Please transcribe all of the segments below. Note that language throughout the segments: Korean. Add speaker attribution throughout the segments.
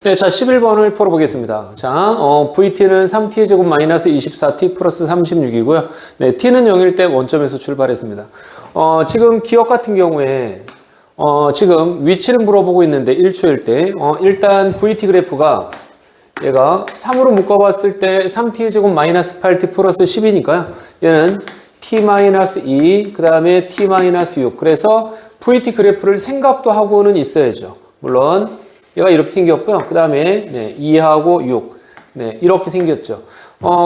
Speaker 1: 네, 자, 11번을 풀어보겠습니다. 자, VT는 3t의 제곱 마이너스 24t 플러스 36이고요. 네, t는 0일 때 원점에서 출발했습니다. 지금 기억 같은 경우에, 지금 위치를 물어보고 있는데 1초일 때, 일단 VT 그래프가 얘가 3으로 묶어봤을 때 3t의 제곱 마이너스 8t 플러스 10이니까요. 얘는 t 마이너스 2, 그 다음에 t 마이너스 6. 그래서 VT 그래프를 생각도 하고는 있어야죠. 물론, 얘가 이렇게 생겼고요. 그 다음에 2하고 6. 네, 이렇게 생겼죠.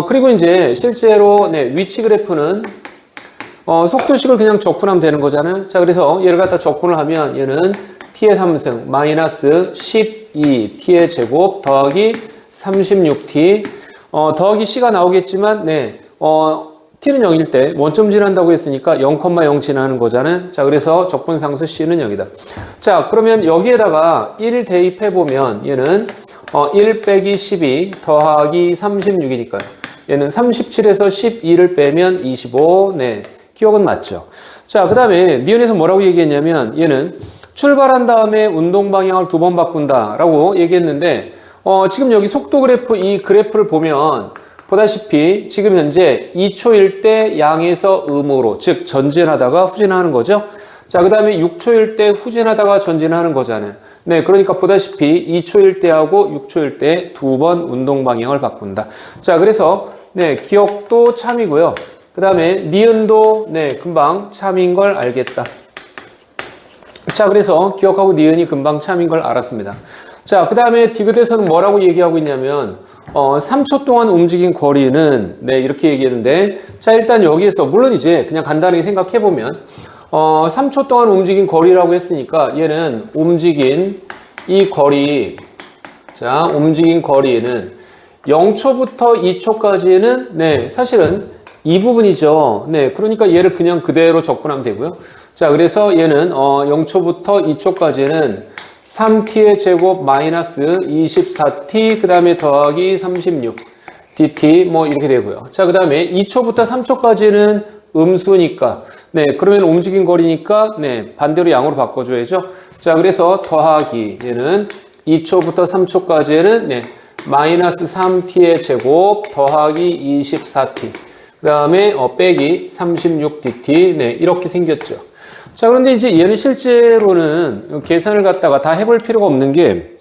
Speaker 1: 그리고 이제 실제로 위치 그래프는 속도식을 그냥 적분하면 되는 거잖아요. 자, 그래서 얘를 갖다 적분을 하면 얘는 t의 3승 마이너스 12t의 제곱 더하기 36t 더하기 c가 나오겠지만 t는 0일 때 원점 지난다고 했으니까 0,0 지나는 거잖아요. 자, 그래서 적분상수 c는 0이다. 자, 그러면 여기에다가 1 대입해보면 얘는 1 빼기 12 더하기 36이니까요. 얘는 37에서 12를 빼면 25. 네, 기억은 맞죠. 자, 그 다음에 니은에서 뭐라고 얘기했냐면 얘는 출발한 다음에 운동 방향을 2번 바꾼다라고 얘기했는데 지금 여기 속도 그래프 이 그래프를 보면 보다시피 지금 현재 2초일 때 양에서 음으로 즉 전진하다가 후진하는 거죠. 자, 그 다음에 6초일 때 후진하다가 전진하는 거잖아요. 네, 그러니까 보다시피 2초일 때하고 6초일 때 2번 운동 방향을 바꾼다. 자, 그래서 기억도 참이고요. 그 다음에 니은도 금방 참인 걸 알겠다. 자, 그래서 기억하고 니은이 금방 참인 걸 알았습니다. 자, 그 다음에 디귿에서는 뭐라고 얘기하고 있냐면 3초 동안 움직인 거리는 이렇게 얘기했는데, 자, 일단 여기에서 물론 이제 그냥 간단하게 생각해 보면 3초 동안 움직인 거리라고 했으니까 얘는 움직인 이 거리, 자, 움직인 거리는 0초부터 2초까지는 사실은 이 부분이죠. 그러니까 얘를 그냥 그대로 적분하면 되고요. 자, 그래서 얘는 0초부터 2초까지는 3t의 제곱 마이너스 24t 그 다음에 더하기 36 dt 뭐 이렇게 되고요. 자, 그 다음에 2초부터 3초까지는 음수니까 그러면 움직인 거리니까 반대로 양으로 바꿔줘야죠. 자, 그래서 더하기 얘는 2초부터 3초까지는 마이너스 3t의 제곱 더하기 24t 그 다음에 빼기 36 dt 이렇게 생겼죠. 자, 그런데 이제 얘는 실제로는 계산을 갖다가 다 해볼 필요가 없는 게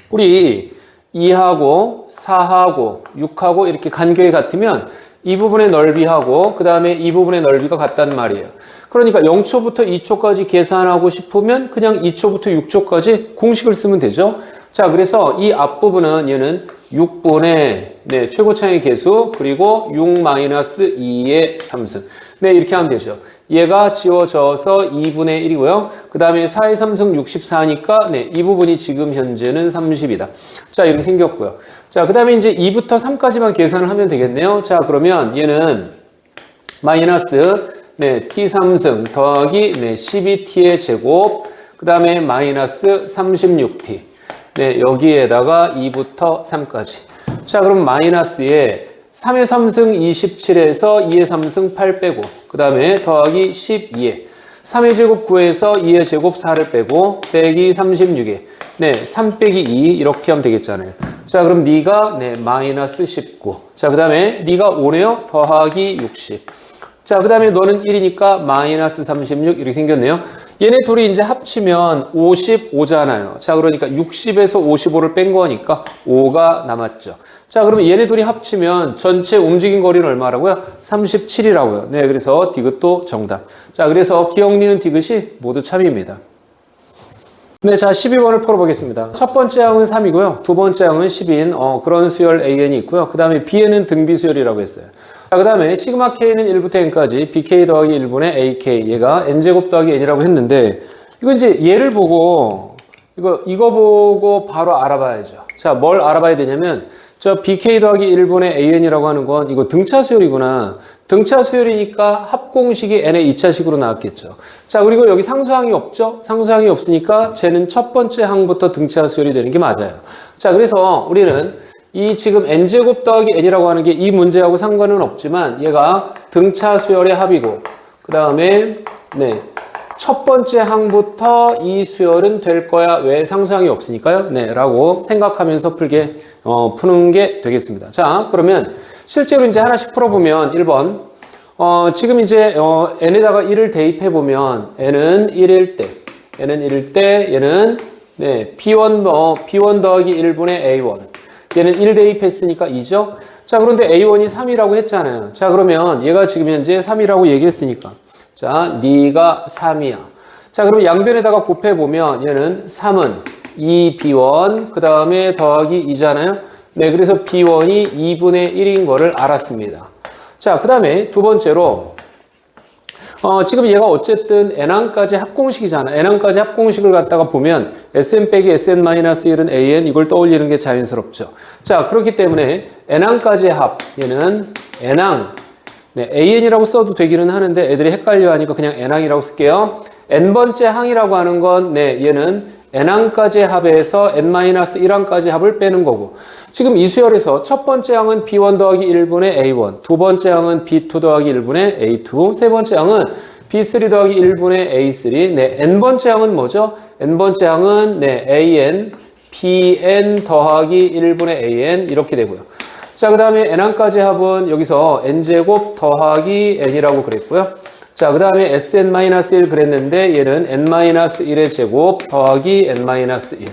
Speaker 1: 우리 2하고 4하고 6하고 이렇게 간격이 같으면 이 부분의 넓이하고 그 다음에 이 부분의 넓이가 같단 말이에요. 그러니까 0초부터 2초까지 계산하고 싶으면 그냥 2초부터 6초까지 공식을 쓰면 되죠. 자, 그래서 이 앞부분은 얘는 6분의 최고차의 계수 그리고 6-2의 3승 이렇게 하면 되죠. 얘가 지워져서 2분의 1이고요. 그 다음에 4의 3승 64니까 이 부분이 지금 현재는 30이다. 자, 이렇게 생겼고요. 자, 그 다음에 이제 2부터 3까지만 계산을 하면 되겠네요. 자, 그러면 얘는 마이너스 t 3승 더하기 12t의 제곱 그 다음에 마이너스 36t 여기에다가 2부터 3까지. 자, 그럼 마이너스에 3의 3승 27에서 2의 3승 8 빼고 그 다음에 더하기 12에 3의 제곱 9에서 2의 제곱 4를 빼고 빼기 36에 3 빼기 2 이렇게 하면 되겠잖아요. 자, 그럼 니가 마이너스 19. 자, 그 다음에 니가 5네요. 더하기 60. 자, 그 다음에 너는 1이니까 마이너스 36 이렇게 생겼네요. 얘네 둘이 이제 합치면 55잖아요. 자, 그러니까 60에서 55를 뺀 거니까 5가 남았죠. 자, 그러면 얘네 둘이 합치면 전체 움직인 거리는 얼마라고요? 37이라고요. 그래서 디귿도 정답. 자, 그래서 기억, 니은, 디귿이 모두 참입니다. 자, 12번을 풀어보겠습니다. 첫 번째 항은 3이고요. 두 번째 항은 10인 그런 수열 AN이 있고요. 그 다음에 B에는 등비 수열이라고 했어요. 자, 그 다음에 시그마 K는 1부터 N까지 BK 더하기 1분의 AK 얘가 N제곱 더하기 N이라고 했는데 이거 이제 얘를 보고 이거 보고 바로 알아봐야죠. 자, 뭘 알아봐야 되냐면 저 BK 더하기 1분의 AN이라고 하는 건 이거 등차 수열이구나. 등차 수열이니까 합공식이 N의 2차식으로 나왔겠죠. 자, 그리고 여기 상수항이 없죠? 상수항이 없으니까 쟤는 첫 번째 항부터 등차 수열이 되는 게 맞아요. 자, 그래서 우리는 이 지금 N제곱 더하기 N이라고 하는 게 이 문제하고 상관은 없지만 얘가 등차 수열의 합이고 그 다음에 첫 번째 항부터 이 수열은 될 거야. 왜 상수항이 없으니까요. 네, 라고 생각하면서 푸는 게 되겠습니다. 자, 그러면 실제로 이제 하나씩 풀어보면 1번. 지금 이제, n에다가 1을 대입해보면, n은 1일 때, 얘는, 네, b1 더하기 1분의 a1. 얘는 1 대입했으니까 2죠? 자, 그런데 a1이 3이라고 했잖아요. 자, 그러면 얘가 지금 현재 3이라고 얘기했으니까. 자, 네가 3이야. 자, 그럼 양변에다가 곱해보면 얘는 3은 2b1, 그 다음에 더하기 2잖아요. 네, 그래서 b1이 2분의 1인 거를 알았습니다. 자, 그 다음에 두 번째로 지금 얘가 어쨌든 n항까지 합공식이잖아. n항까지 합공식을 갖다가 보면 sn 빼기 sn-1은 an 이걸 떠올리는 게 자연스럽죠. 자, 그렇기 때문에 n항까지의 합, 얘는 n항, 네, an이라고 써도 되기는 하는데 애들이 헷갈려 하니까 그냥 n항이라고 쓸게요. n번째 항이라고 하는 건, 네, 얘는 n항까지의 합에서 n-1항까지 합을 빼는 거고. 지금 이 수열에서 첫 번째 항은 b1 더하기 1분의 a1, 두 번째 항은 b2 더하기 1분의 a2, 세 번째 항은 b3 더하기 1분의 a3, 네, n번째 항은 뭐죠? n번째 항은, 네, an, bn 더하기 1분의 an, 이렇게 되고요. 자, 그 다음에 n항까지 합은 여기서 n제곱 더하기 n이라고 그랬고요. 자, 그 다음에 sn-1 그랬는데 얘는 n-1의 제곱 더하기 n-1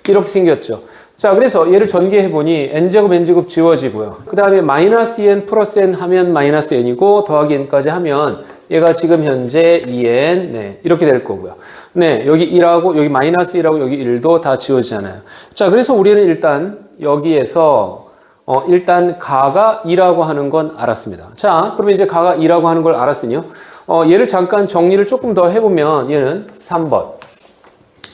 Speaker 1: 이렇게 생겼죠. 자, 그래서 얘를 전개해보니 n제곱 n제곱 지워지고요. 그 다음에 마이너스 n 플러스 n 하면 마이너스 n이고 더하기 n까지 하면 얘가 지금 현재 2n, 네, 이렇게 될 거고요. 네, 여기 1하고 여기 마이너스 1하고 여기 1도 다 지워지잖아요. 자, 그래서 우리는 일단 여기에서 일단 가가 2라고 하는 건 알았습니다. 자, 그러면 이제 가가 2라고 하는 걸 알았으니요. 얘를 잠깐 정리를 조금 더 해보면 얘는 3번.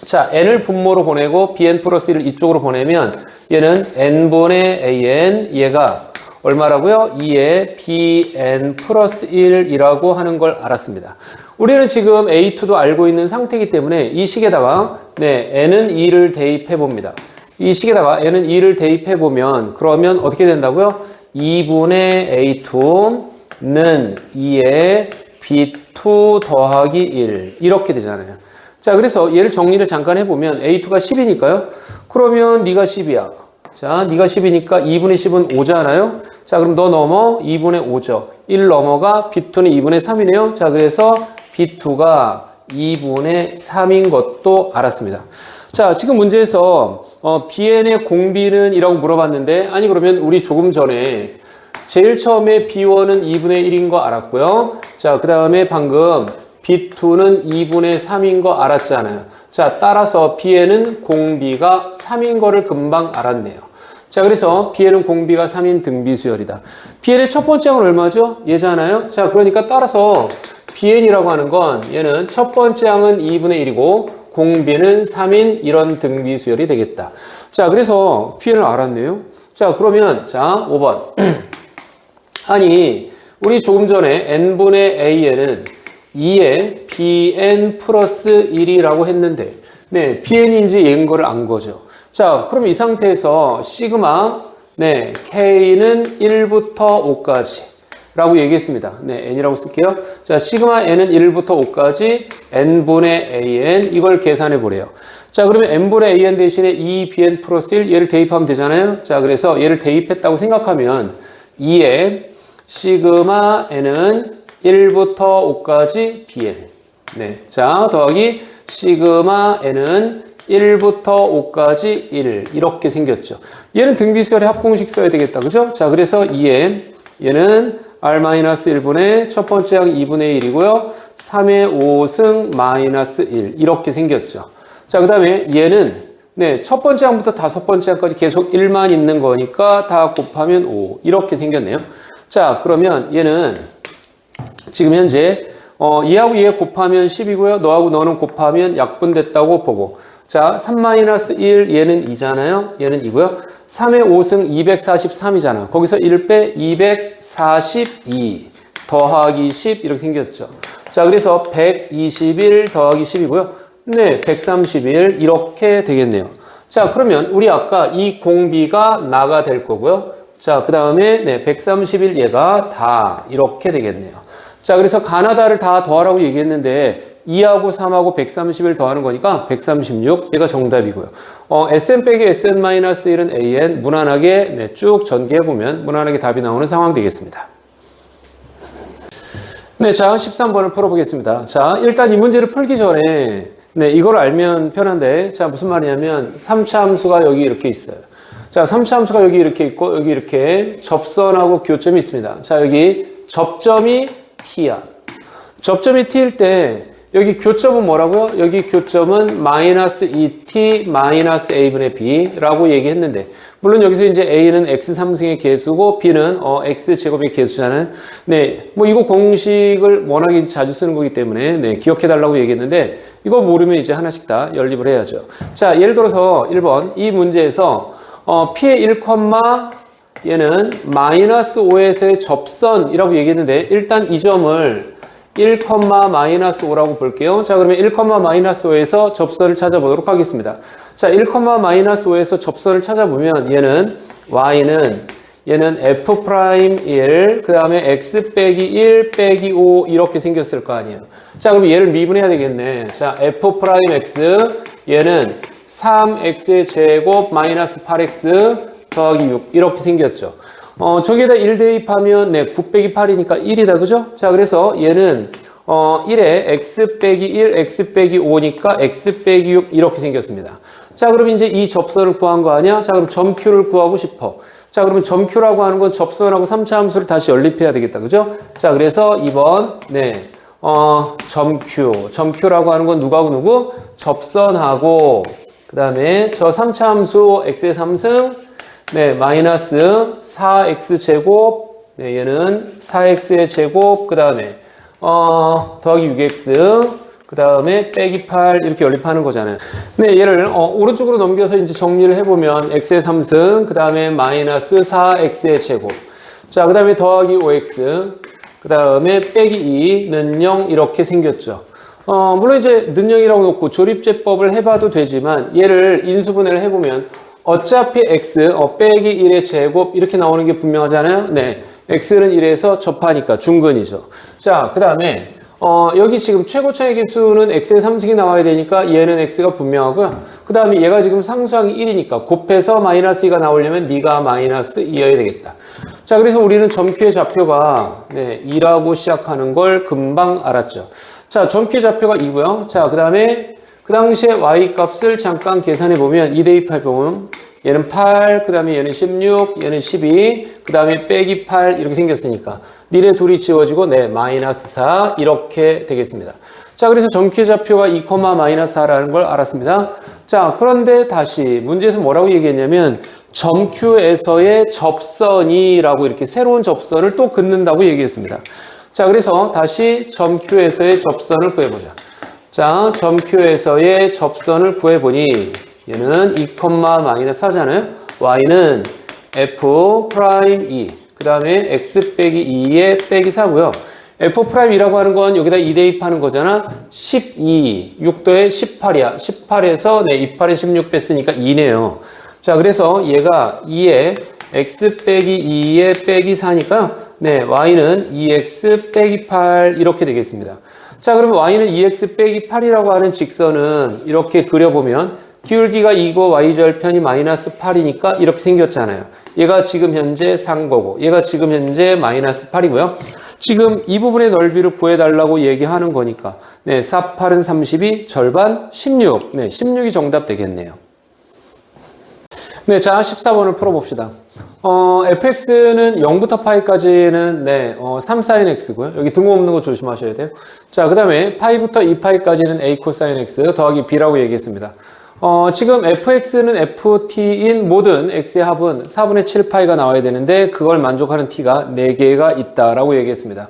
Speaker 1: 자, n을 분모로 보내고 bn 플러스 1을 이쪽으로 보내면 얘는 n분의 an, 얘가 얼마라고요? 2의 bn 플러스 1이라고 하는 걸 알았습니다. 우리는 지금 a2도 알고 있는 상태이기 때문에 이 식에다가 네, n은 2를 대입해 봅니다. 이 식에다가 n은 2를 대입해 보면 그러면 어떻게 된다고요? 2분의 a2는 2의 b2 더하기 1 이렇게 되잖아요. 자, 그래서 얘를 정리를 잠깐 해보면 a2가 10이니까요. 그러면 네가 10이야. 자, 네가 10이니까 2분의 10은 5잖아요. 자, 그럼 너 넘어 2분의 5죠. 1 넘어가 b2는 2분의 3이네요. 자, 그래서 b2가 2분의 3인 것도 알았습니다. 자, 지금 문제에서 bn의 공비는 이라고 물어봤는데 아니 그러면 우리 조금 전에 제일 처음에 b1은 2분의 1인 거 알았고요. 자, 그 다음에 방금 b2는 2분의 3인 거 알았잖아요. 자, 따라서 bn은 공비가 3인 거를 금방 알았네요. 자, 그래서 bn은 공비가 3인 등비수열이다. bn의 첫 번째 항은 얼마죠? 얘잖아요. 자, 그러니까 따라서 bn이라고 하는 건 얘는 첫 번째 항은 2분의 1이고 공비는 3인 이런 등비수열이 되겠다. 자, 그래서 bn을 알았네요. 자, 그러면 자, 5번. 아니, 우리 조금 전에 n분의 an은 2의 bn 플러스 1이라고 했는데 네, bn인지 얘인 거를 안 거죠. 자, 그럼 이 상태에서 시그마 네, k는 1부터 5까지 라고 얘기했습니다. 네, n이라고 쓸게요. 자, 시그마 n은 1부터 5까지 n분의 an 이걸 계산해 보래요. 자, 그러면 n분의 an 대신에 2bn 플러스 1 얘를 대입하면 되잖아요. 자, 그래서 얘를 대입했다고 생각하면 2의 시그마 n은 1부터 5까지 bn. 네. 자, 더하기 시그마 n은 1부터 5까지 1. 이렇게 생겼죠. 얘는 등비수열의 합공식 써야 되겠다. 그죠? 자, 그래서 2에 얘는 r-1분의 첫 번째 항 2분의 1이고요. 3의 5승 마이너스 1. 이렇게 생겼죠. 자, 그 다음에 얘는 네, 첫 번째 항부터 다섯 번째 항까지 계속 1만 있는 거니까 다 곱하면 5. 이렇게 생겼네요. 자, 그러면 얘는 지금 현재 2하고 2에 곱하면 10이고요. 너하고 너는 곱하면 약분됐다고 보고 자, 3-1 얘는 2잖아요. 얘는 2고요. 3의 5승 243이잖아. 거기서 1 빼 242 더하기 10 이렇게 생겼죠. 자, 그래서 121 더하기 10이고요. 네, 131 이렇게 되겠네요. 자, 그러면 우리 아까 이 공비가 나가 될 거고요. 자, 그 다음에 네, 131 얘가 다 이렇게 되겠네요. 자, 그래서 가나다를 다 더하라고 얘기했는데 2하고 3하고 130을 더하는 거니까 136. 얘가 정답이고요. Sn 빼기 Sn-1은 AN 무난하게 네, 쭉 전개해보면 무난하게 답이 나오는 상황 되겠습니다. 네, 자 13번을 풀어보겠습니다. 자 일단 이 문제를 풀기 전에 네, 이걸 알면 편한데 자 무슨 말이냐면 3차 함수가 여기 이렇게 있어요. 자 3차 함수가 여기 이렇게 있고 여기 이렇게 접선하고 교점이 있습니다. 자 여기 접점이 T야. 접점이 T일 때 여기 교점은 뭐라고요? 여기 교점은 마이너스 2t 마이너스 a분의 b라고 얘기했는데 물론 여기서 이제 a는 x3승의 개수고 b는 x제곱의 개수잖아요. 네, 뭐 이거 공식을 워낙에 자주 쓰는 거기 때문에 네, 기억해 달라고 얘기했는데 이거 모르면 이제 하나씩 다 연립을 해야죠. 자, 예를 들어서 1번 이 문제에서 p의 1, 얘는 마이너스 5에서의 접선이라고 얘기했는데 일단 이 점을 1, 마이너스 5라고 볼게요. 자, 그러면 1, 마이너스 5에서 접선을 찾아보도록 하겠습니다. 자, 1, 마이너스 5에서 접선을 찾아보면 얘는 y는 얘는 f'1, 그 다음에 x 빼기 1 빼기 5 이렇게 생겼을 거 아니에요. 자, 그럼 얘를 미분해야 되겠네. 자, f'x 얘는 3x의 제곱 마이너스 8x 더하기 6 이렇게 생겼죠. 저기에다 1 대입하면 네, 9 빼기 8이니까 1이다. 그죠? 자, 그래서 얘는 1에 x 빼기 1, x 빼기 5니까 x 빼기 6 이렇게 생겼습니다. 자, 그럼 이제 이 접선을 구한 거 아니야? 자, 그럼 점 Q를 구하고 싶어. 자, 그러면 점 Q라고 하는 건 접선하고 3차 함수를 다시 연립해야 되겠다. 그죠? 자, 그래서 2번 네. 점 Q라고 하는 건 누구하고 누구? 접선하고 그다음에 저 3차 함수 x의 3승 네, 마이너스 4x 제곱, 네, 얘는 4x의 제곱, 그 다음에, 더하기 6x, 그 다음에 빼기 8, 이렇게 연립하는 거잖아요. 네, 얘를, 오른쪽으로 넘겨서 이제 정리를 해보면, x의 3승, 그 다음에 마이너스 4x의 제곱. 자, 그 다음에 더하기 5x, 그 다음에 빼기 2는 0, 이렇게 생겼죠. 물론 이제 는 0이라고 놓고 조립제법을 해봐도 되지만, 얘를 인수분해를 해보면, 어차피 x 빼기 1의 제곱 이렇게 나오는 게 분명하잖아요. 네, x는 1에서 접하니까 중근이죠. 자, 그 다음에 여기 지금 최고차의 개수는 x의 3승이 나와야 되니까 얘는 x가 분명하고요. 그 다음에 얘가 지금 상수항이 1이니까 곱해서 마이너스 2가 나오려면 네가 마이너스 2여야 되겠다. 자, 그래서 우리는 점 Q의 좌표가 네, 2라고 시작하는 걸 금방 알았죠. 자, 점 Q의 좌표가 2고요. 자, 그 다음에 그 당시에 y 값을 잠깐 계산해 보면 2 대입해 보면 얘는 8, 그 다음에 얘는 16, 얘는 12, 그 다음에 빼기 8 이렇게 생겼으니까 니네 둘이 지워지고 네 마이너스 4 이렇게 되겠습니다. 자, 그래서 점Q의 좌표가 2, 마이너스 4라는 걸 알았습니다. 자, 그런데 다시 문제에서 뭐라고 얘기했냐면 점Q에서의 접선이라고 이렇게 새로운 접선을 또 긋는다고 얘기했습니다. 자, 그래서 다시 점Q에서의 접선을 구해보자. 자, 점 Q에서의 접선을 구해보니 얘는 2, 마이너스 4잖아요. y는 f'2 그 다음에 x 빼기 2에 빼기 4고요. f'이라고 하는 건 여기다 2 대입하는 거잖아. 12, 6도에 18이야. 18에서 네, 28에 16 뺐으니까 2네요. 자, 그래서 얘가 2에 x 빼기 2에 빼기 4니까 네, y는 2x 빼기 8 이렇게 되겠습니다. 자, 그러면 y는 2x 빼기 8이라고 하는 직선은 이렇게 그려보면 기울기가 2고 y절편이 마이너스 8이니까 이렇게 생겼잖아요. 얘가 지금 현재 상거고 얘가 지금 현재 마이너스 8이고요. 지금 이 부분의 넓이를 구해달라고 얘기하는 거니까 네, 4, 8은 32, 절반 16. 네, 16이 정답 되겠네요. 네, 자 14번을 풀어봅시다. fx는 0부터 파이까지는 네, 3sin x고요. 여기 등호없는 거 조심하셔야 돼요. 자, 그 다음에 파이부터 2파이까지는 a 코사인 x 더하기 b라고 얘기했습니다. 지금 fx는 ft인 모든 x의 합은 4분의 7파이가 나와야 되는데 그걸 만족하는 t가 4개가 있다라고 얘기했습니다.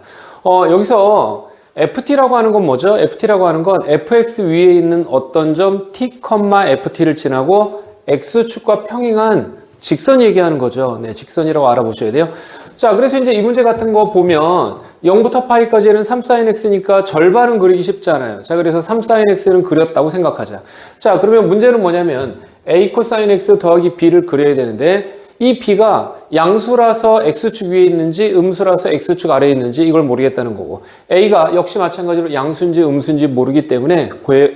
Speaker 1: 여기서 ft라고 하는 건 뭐죠? ft라고 하는 건 fx 위에 있는 어떤 점 t, ft를 지나고 x축과 평행한 직선 얘기하는 거죠. 네, 직선이라고 알아보셔야 돼요. 자, 그래서 이제 이 문제 같은 거 보면 0부터 파이까지는 3sin x니까 절반은 그리기 쉽잖아요. 자, 그래서 3sin x는 그렸다고 생각하자. 자, 그러면 문제는 뭐냐면 a 코사인 x 더하기 b를 그려야 되는데 이 B가 양수라서 X축 위에 있는지 음수라서 X축 아래에 있는지 이걸 모르겠다는 거고, A가 역시 마찬가지로 양수인지 음수인지 모르기 때문에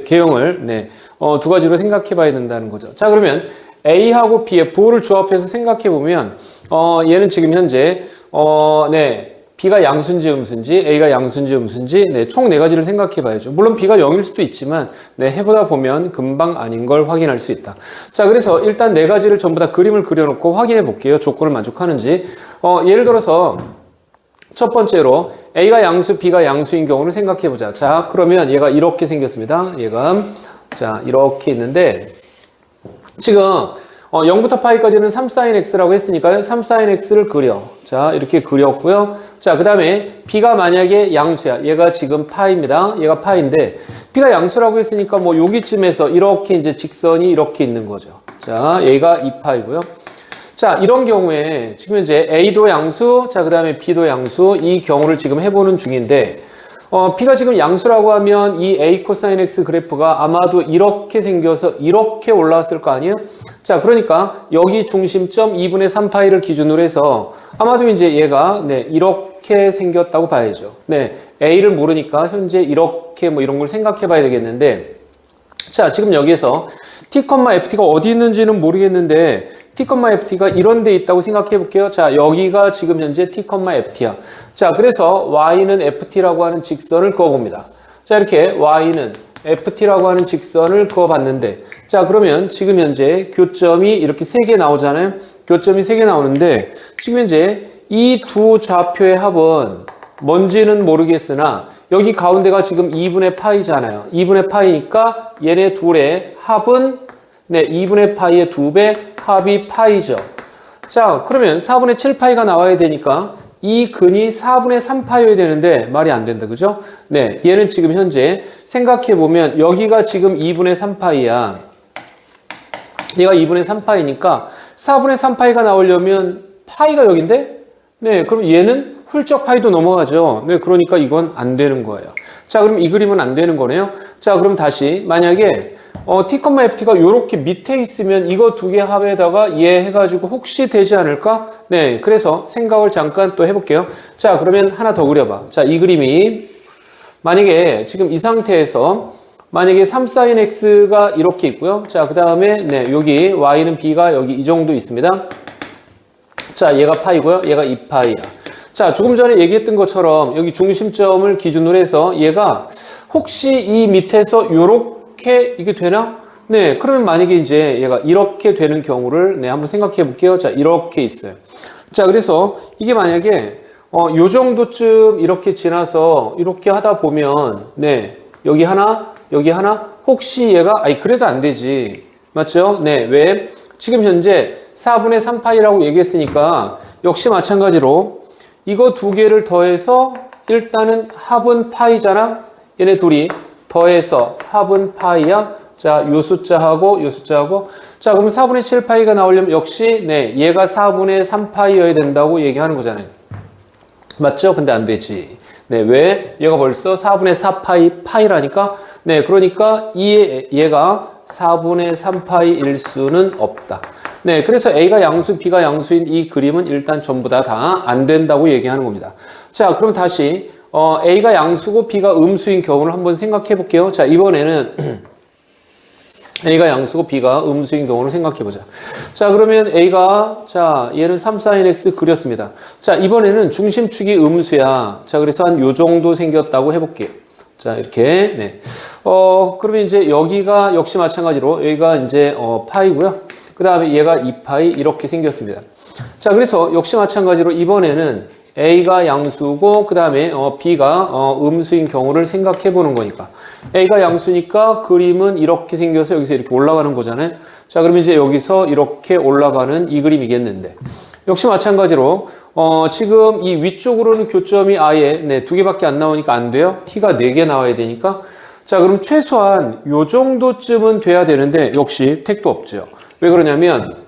Speaker 1: 개형을 두 가지로 생각해 봐야 된다는 거죠. 자, 그러면 A하고 B의 부호를 조합해서 생각해 보면 얘는 지금 현재 B가 양수인지 음수인지 A가 양수인지 음수인지 총 네 가지를 생각해 봐야죠. 물론 B가 0일 수도 있지만 해보다 보면 금방 아닌 걸 확인할 수 있다. 자, 그래서 일단 네 가지를 전부 다 그림을 그려놓고 확인해 볼게요. 조건을 만족하는지. 예를 들어서 첫 번째로 A가 양수, B가 양수인 경우를 생각해 보자. 자, 그러면 얘가 이렇게 생겼습니다. 얘가 자 이렇게 있는데 지금 0부터 파이까지는 3sin x라고 했으니까요. 3sin x를 그려. 자, 이렇게 그렸고요. 자, 그 다음에 B가 만약에 양수야. 얘가 지금 파입니다. 얘가 파인데, B가 양수라고 했으니까 뭐 여기쯤에서 이렇게 이제 직선이 이렇게 있는 거죠. 자, 얘가 2파이고요. 자, 이런 경우에 지금 이제 A도 양수, 자, 그 다음에 B도 양수, 이 경우를 지금 해보는 중인데, B가 지금 양수라고 하면 이 A 코사인 X 그래프가 아마도 이렇게 생겨서 이렇게 올라왔을 거 아니에요? 자, 그러니까 여기 중심점 2분의 3파이를 기준으로 해서 아마도 이제 얘가 이렇게 생겼다고 봐야죠. A를 모르니까 현재 이렇게 뭐 이런 걸 생각해 봐야 되겠는데, 자, 지금 여기에서 T, FT가 어디 있는지는 모르겠는데 T, FT가 이런 데 있다고 생각해 볼게요. 자, 여기가 지금 현재 T, FT야. 자, 그래서 Y는 FT라고 하는 직선을 그어봅니다. 자, 이렇게 Y는 FT라고 하는 직선을 그어봤는데, 자, 그러면 지금 현재 교점이 이렇게 3개 나오잖아요. 교점이 3개 나오는데, 지금 현재 이 두 좌표의 합은 뭔지는 모르겠으나, 여기 가운데가 지금 2분의 파이잖아요. 2분의 파이니까 얘네 둘의 합은 2분의 파이의 2배, 합이 파이죠. 자, 그러면 4분의 7파이가 나와야 되니까 이 근이 4분의 3파이여야 되는데 말이 안 된다. 그죠? 얘는 지금 현재 생각해보면 여기가 지금 2분의 3파이야. 얘가 2분의 3파이니까 4분의 3파이가 나오려면 파이가 여긴데? 그럼 얘는 훌쩍 파이도 넘어가죠. 그러니까 이건 안 되는 거예요. 자, 그럼 이 그림은 안 되는 거네요. 자, 그럼 다시 만약에 T, FT가 이렇게 밑에 있으면 이거 두 개 합에다가 얘 해가지고 혹시 되지 않을까? 그래서 생각을 잠깐 또 해볼게요. 자, 그러면 하나 더 그려봐. 자, 이 그림이 만약에 지금 이 상태에서 만약에 3sin x가 이렇게 있고요. 자, 그 다음에 여기 y는 b가 여기 이 정도 있습니다. 자, 얘가 파이고요. 얘가 2파이야. 자, 조금 전에 얘기했던 것처럼 여기 중심점을 기준으로 해서 얘가 혹시 이 밑에서 요렇게 이게 되나? 그러면 만약에 이제 얘가 이렇게 되는 경우를 한번 생각해 볼게요. 자, 이렇게 있어요. 자, 그래서 이게 만약에 요 정도쯤 이렇게 지나서 이렇게 하다 보면 여기 하나, 여기 하나, 혹시 얘가 그래도 안 되지. 맞죠? 왜? 지금 현재 4분의 3파이라고 얘기했으니까 역시 마찬가지로 이거 두 개를 더해서 일단은 합은 파이잖아. 얘네 둘이 더해서 합은 파이야. 자, 요 숫자하고 요 숫자하고. 자, 그럼 4분의 7파이가 나오려면 역시 얘가 4분의 3파이여야 된다고 얘기하는 거잖아요. 맞죠? 근데 안 되지. 왜? 얘가 벌써 4분의 4파이 파이라니까. 그러니까 얘가 4분의 3파이일 수는 없다. 그래서 A가 양수, B가 양수인 이 그림은 일단 전부 다 안 된다고 얘기하는 겁니다. 자, 그럼 다시 A가 양수고 B가 음수인 경우를 한번 생각해 볼게요. 자, 이번에는 A가 양수고 B가 음수인 경우를 생각해 보자. 자, 그러면 A가 자, 얘는 3sin x 그렸습니다. 자, 이번에는 중심축이 음수야. 자, 그래서 한 요 정도 생겼다고 해 볼게요. 자, 이렇게 그러면 이제 여기가 역시 마찬가지로 여기가 이제 파이고요. 그 다음에 얘가 2파이 이렇게 생겼습니다. 자, 그래서 역시 마찬가지로 이번에는 A가 양수고 그 다음에 B가 음수인 경우를 생각해 보는 거니까 A가 양수니까 그림은 이렇게 생겨서 여기서 이렇게 올라가는 거잖아요. 자, 그러면 이제 여기서 이렇게 올라가는 이 그림이겠는데 역시 마찬가지로 지금 이 위쪽으로는 교점이 아예 두 개밖에 안 나오니까 안 돼요. T가 4개 나와야 되니까. 자, 그럼 최소한 요 정도쯤은 돼야 되는데 역시 택도 없죠. 왜 그러냐면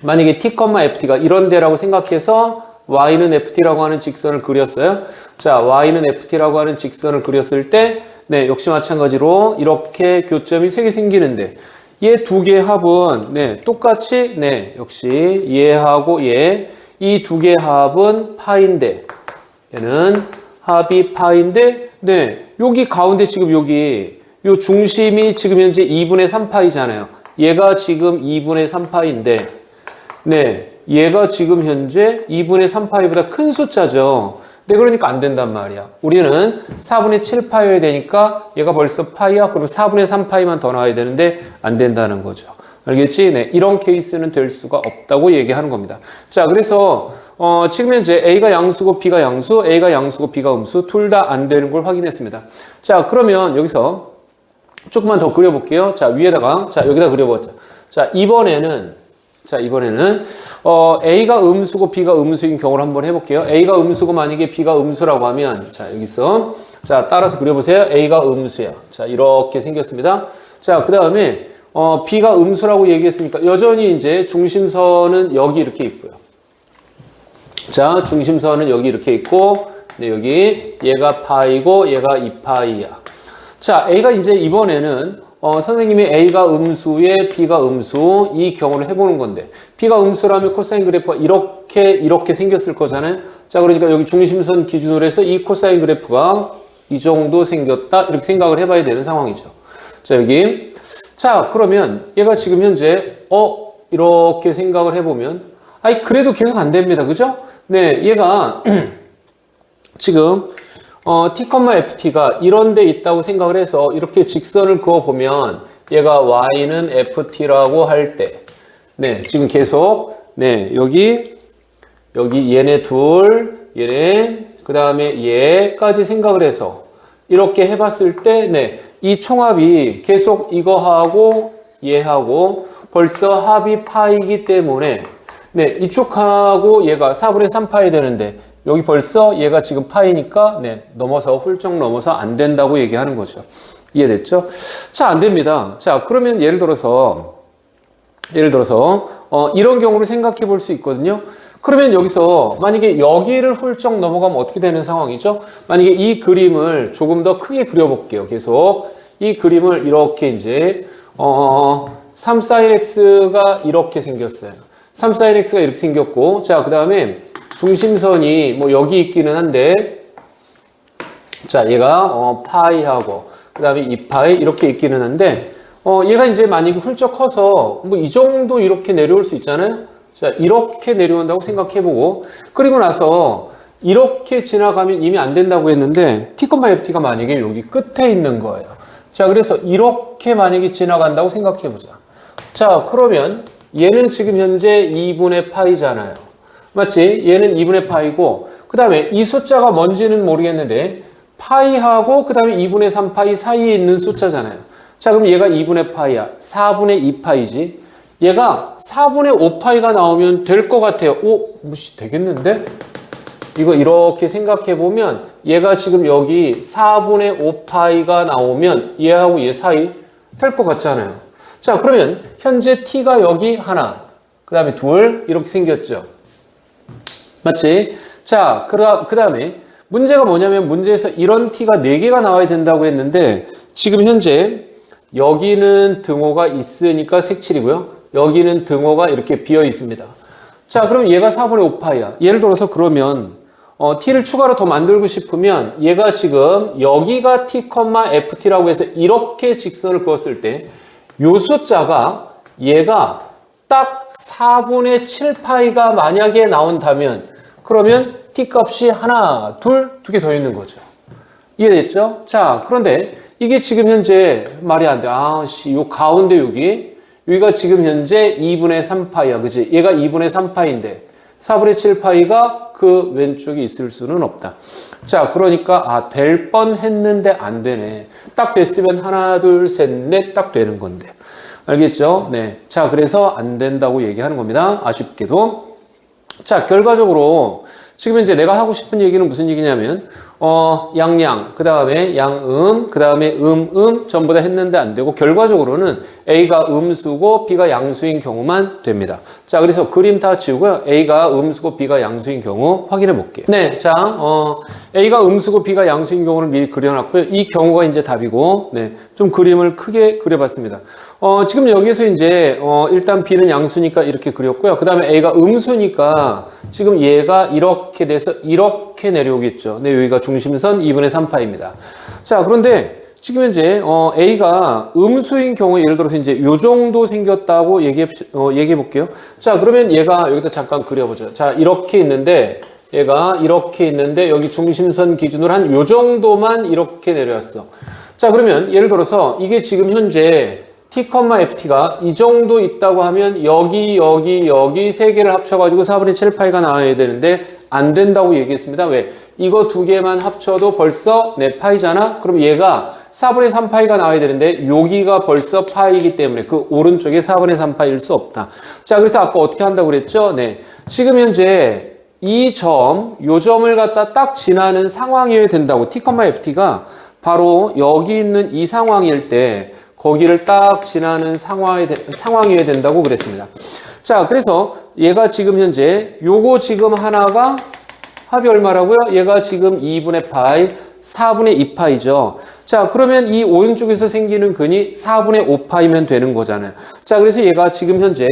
Speaker 1: 만약에 T, FT가 이런 데라고 생각해서 Y는 FT라고 하는 직선을 그렸어요. 자, Y는 FT라고 하는 직선을 그렸을 때 역시 마찬가지로 이렇게 교점이 3개 생기는데 얘 두 개의 합은 네, 똑같이 네, 역시 얘하고 얘 이 두 개의 합은 파인데 얘는 합이 파인데 네, 여기 가운데 지금 여기 요 중심이 지금 현재 2분의 3파이잖아요. 얘가 지금 2분의 3파인데 네, 얘가 지금 현재 2분의 3파이보다 큰 숫자죠. 네, 그러니까 안 된단 말이야. 우리는 4분의 7파이여야 되니까 얘가 벌써 파이야. 그럼 4분의 3파이만 더 나와야 되는데 안 된다는 거죠. 알겠지? 네, 이런 케이스는 될 수가 없다고 얘기하는 겁니다. 자, 그래서 지금 현재 A가 양수고 B가 양수, A가 양수고 B가 음수 둘 다 안 되는 걸 확인했습니다. 자, 그러면 여기서 조금만 더 그려볼게요. 자, 위에다가 자 여기다 그려보자. 자, 이번에는 A가 음수고 B가 음수인 경우를 한번 해볼게요. A가 음수고 만약에 B가 음수라고 하면 자, 여기서 자, 따라서 그려보세요. A가 음수야. 자, 이렇게 생겼습니다. 자, 그 다음에 B가 음수라고 얘기했으니까 여전히 이제 중심선은 여기 이렇게 있고요. 자, 중심선은 여기 이렇게 있고 네, 여기 얘가 파이고 얘가 2파이야. 자, A가 이제 이번에는 선생님이 A가 음수에 B가 음수 이 경우를 해보는 건데 B가 음수라면 코사인 그래프가 이렇게 생겼을 거잖아요. 자, 그러니까 여기 중심선 기준으로 해서 이 코사인 그래프가 이 정도 생겼다 이렇게 생각을 해봐야 되는 상황이죠. 자, 여기 자, 그러면 얘가 지금 현재 이렇게 생각을 해보면 아니 그래도 계속 안 됩니다. 그죠? 네, 얘가 지금 t, ft가 이런 데 있다고 생각을 해서 이렇게 직선을 그어보면 얘가 y는 ft라고 할 때 네, 지금 계속 네, 여기 얘네 둘, 얘네 그 다음에 얘까지 생각을 해서 이렇게 해봤을 때 네, 이 총합이 계속 이거하고 얘하고 벌써 합이 파이기 때문에 네, 이쪽하고 얘가 4분의 3파이 되는데 여기 벌써 얘가 지금 파이니까 네, 훌쩍 넘어서 안 된다고 얘기하는 거죠. 이해됐죠? 자, 안 됩니다. 자, 그러면 예를 들어서 이런 경우를 생각해 볼 수 있거든요. 그러면 여기서 만약에 여기를 훌쩍 넘어가면 어떻게 되는 상황이죠? 만약에 이 그림을 조금 더 크게 그려볼게요. 계속 이 그림을 이렇게 이제 3sinx가 이렇게 생겼어요. 3sinx가 이렇게 생겼고 자, 그 다음에 중심선이 뭐 여기 있기는 한데 자, 얘가 파이하고 그 다음에 2파이 이렇게 있기는 한데 얘가 이제 만약에 훌쩍 커서 뭐 이 정도 이렇게 내려올 수 있잖아요. 자, 이렇게 내려온다고 생각해보고 그리고 나서 이렇게 지나가면 이미 안 된다고 했는데 t, ft가 만약에 여기 끝에 있는 거예요. 자, 그래서 이렇게 만약에 지나간다고 생각해보자. 자, 그러면 얘는 지금 현재 2분의 파이잖아요. 맞지? 얘는 2분의 파이고 그 다음에 이 숫자가 뭔지는 모르겠는데 파이하고 그 다음에 2분의 3파이 사이에 있는 숫자잖아요. 자, 그럼 얘가 2분의 파이야. 4분의 2파이지. 얘가 4분의 5파이가 나오면 될 것 같아요. 무시 되겠는데? 이거 이렇게 생각해 보면 얘가 지금 여기 4분의 5파이가 나오면 얘하고 얘 사이 될 것 같잖아요. 자, 그러면 현재 t가 여기 하나, 그 다음에 둘 이렇게 생겼죠. 맞지? 자, 그 다음에 문제가 뭐냐면 문제에서 이런 t가 4개가 나와야 된다고 했는데 지금 현재 여기는 등호가 있으니까 색칠이고요. 여기는 등호가 이렇게 비어 있습니다. 자, 그럼 얘가 4분의 5파이야. 예를 들어서 그러면 t를 추가로 더 만들고 싶으면 얘가 지금 여기가 t, ft라고 해서 이렇게 직선을 그었을 때 요 숫자가 얘가 딱 4분의 7파이가 만약에 나온다면 그러면 t 값이 하나, 둘, 두 개 더 있는 거죠. 이해됐죠? 자, 그런데 이게 지금 현재 말이 안 돼. 요 가운데 여기가 지금 현재 2분의 3파이야. 그치? 얘가 2분의 3파인데 4분의 7파이가 그 왼쪽에 있을 수는 없다. 자, 그러니까 될 뻔했는데 안 되네. 딱 됐으면 하나, 둘, 셋, 넷 딱 되는 건데. 알겠죠? 네. 자, 그래서 안 된다고 얘기하는 겁니다. 아쉽게도. 자, 결과적으로 지금 이제 내가 하고 싶은 얘기는 무슨 얘기냐면, 양양, 그 다음에 양음, 그 다음에 전부 다 했는데 안 되고, 결과적으로는 A가 음수고 B가 양수인 경우만 됩니다. 자, 그래서 그림 다 지우고요. A가 음수고 B가 양수인 경우 확인해 볼게요. 네, 자, A가 음수고 B가 양수인 경우를 미리 그려놨고요. 이 경우가 이제 답이고, 네, 좀 그림을 크게 그려봤습니다. 지금 여기에서 이제, 일단 B는 양수니까 이렇게 그렸고요. 그 다음에 A가 음수니까 지금 얘가 이렇게 돼서 이렇게 내려오겠죠. 네, 여기가 중심선 2분의 3파입니다. 자, 그런데 지금 현재, A가 음수인 경우에 예를 들어서 이제 요 정도 생겼다고 얘기해 볼게요. 자, 그러면 얘가 여기다 잠깐 그려보죠. 자, 이렇게 있는데, 얘가 이렇게 있는데, 여기 중심선 기준으로 한 요 정도만 이렇게 내려왔어. 자, 그러면 예를 들어서 이게 지금 현재 t, ft가 이 정도 있다고 하면 여기 세 개를 합쳐가지고 4분의 7파이가 나와야 되는데 안 된다고 얘기했습니다. 왜? 이거 두 개만 합쳐도 벌써 네, 파이잖아? 그럼 얘가 4분의 3파이가 나와야 되는데 여기가 벌써 파이이기 때문에 그 오른쪽에 4분의 3파이일 수 없다. 자, 그래서 아까 어떻게 한다고 그랬죠? 네. 지금 현재 이 점, 요 점을 갖다 딱 지나는 상황이어야 된다고. t, ft가 바로 여기 있는 이 상황일 때 거기를 딱 지나는 상황이어야 된다고 그랬습니다. 자, 그래서 얘가 지금 현재 요거 지금 하나가 합이 얼마라고요? 얘가 지금 2분의 파이, 4분의 2파이죠. 자, 그러면 이 오른쪽에서 생기는 근이 4분의 5파이면 되는 거잖아요. 자, 그래서 얘가 지금 현재